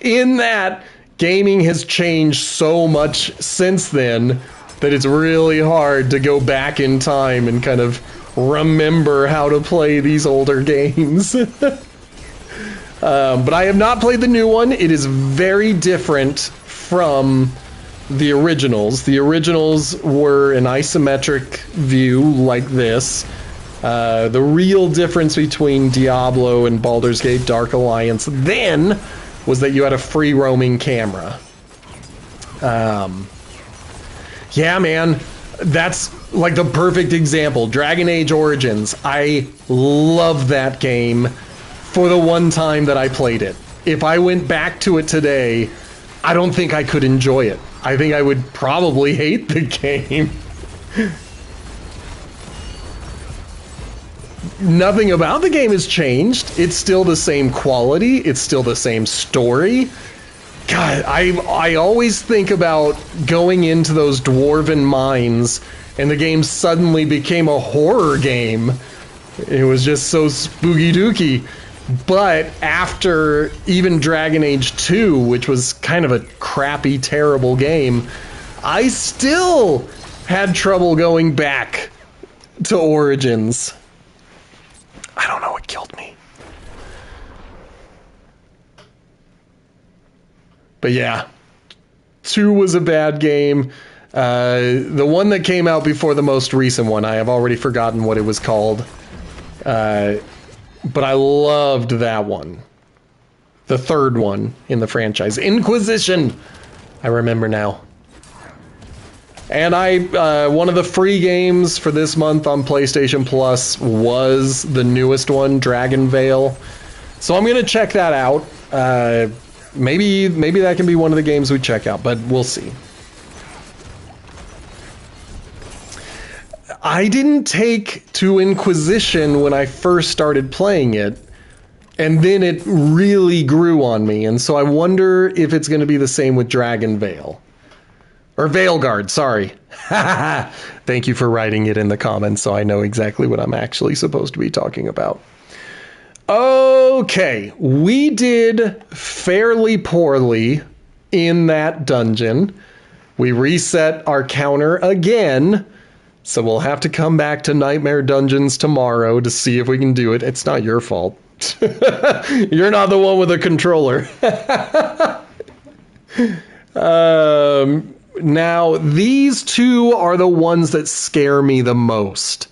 [SPEAKER 1] In that, gaming has changed so much since then that it's really hard to go back in time and kind of remember how to play these older games. But I have not played the new one. It is very different from the originals. The originals were an isometric view like this. The real difference between Diablo and Baldur's Gate Dark Alliance then was that you had a free roaming camera. Yeah, man, that's like the perfect example. Dragon Age Origins. I love that game for the one time that I played it. If I went back to it today, I don't think I could enjoy it. I think I would probably hate the game. Nothing about the game has changed. It's still the same quality. It's still the same story. God, I always think about going into those dwarven mines and the game suddenly became a horror game. It was just so spooky dooky. But after even Dragon Age 2, which was kind of a crappy, terrible game, I still had trouble going back to Origins. I don't know what killed me. But yeah, 2 was a bad game. The one that came out before the most recent one, I have already forgotten what it was called. But I loved that one. The third one in the franchise. Inquisition! I remember now. And one of the free games for this month on PlayStation Plus was the newest one, Dragon Veil. So I'm going to check that out. Maybe that can be one of the games we check out, but we'll see. I didn't take to Inquisition when I first started playing it, and then it really grew on me, and so I wonder if it's going to be the same with Dragon Veil. Or Veilguard, sorry. Thank you for writing it in the comments so I know exactly what I'm actually supposed to be talking about. Okay, we did fairly poorly in that dungeon. We reset our counter again. So we'll have to come back to Nightmare Dungeons tomorrow to see if we can do it. It's not your fault. You're not the one with the controller. Now, these two are the ones that scare me the most.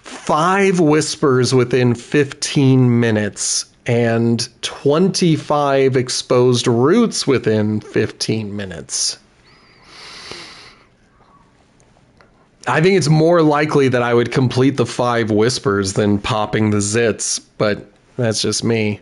[SPEAKER 1] 5 whispers within 15 minutes and 25 exposed roots within 15 minutes. I think it's more likely that I would complete the 5 whispers than popping the zits, but that's just me.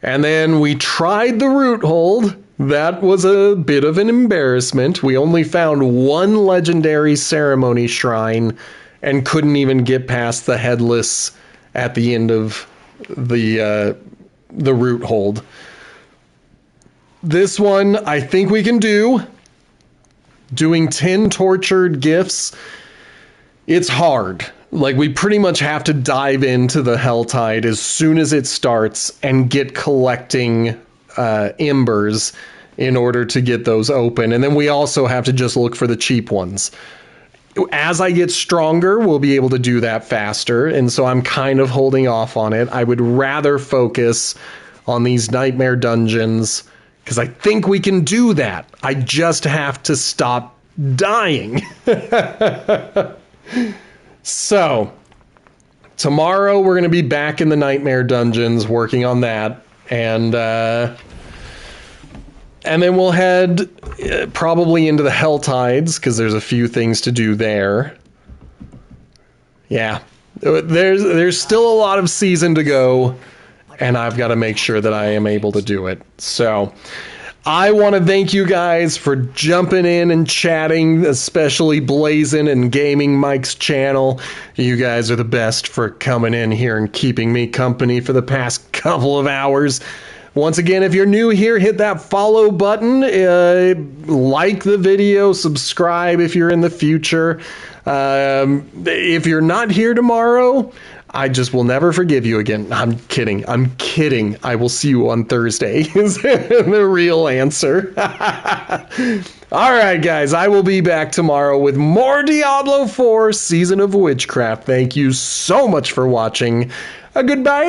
[SPEAKER 1] And then we tried the root hold. That was a bit of an embarrassment. We only found 1 legendary ceremony shrine and couldn't even get past the headless at the end of the root hold. This one I think we can do. Doing 10 tortured gifts, it's hard. Like, we pretty much have to dive into the Helltide as soon as it starts and get collecting embers in order to get those open. And then we also have to just look for the cheap ones. As I get stronger, we'll be able to do that faster. And so I'm kind of holding off on it. I would rather focus on these Nightmare Dungeons because I think we can do that. I just have to stop dying. So, tomorrow we're going to be back in the Nightmare Dungeons working on that. And then we'll head probably into the Helltides because there's a few things to do there. Yeah, there's still a lot of season to go. And I've got to make sure that I am able to do it. So I want to thank you guys for jumping in and chatting, especially Blazin' and Gaming Mike's channel. You guys are the best for coming in here and keeping me company for the past couple of hours. Once again, if you're new here, hit that follow button, like the video, subscribe if you're in the future. If you're not here tomorrow, I just will never forgive you again. I'm kidding. I will see you on Thursday is the real answer. All right, guys, I will be back tomorrow with more Diablo 4 Season of Witchcraft. Thank you so much for watching. Goodbye.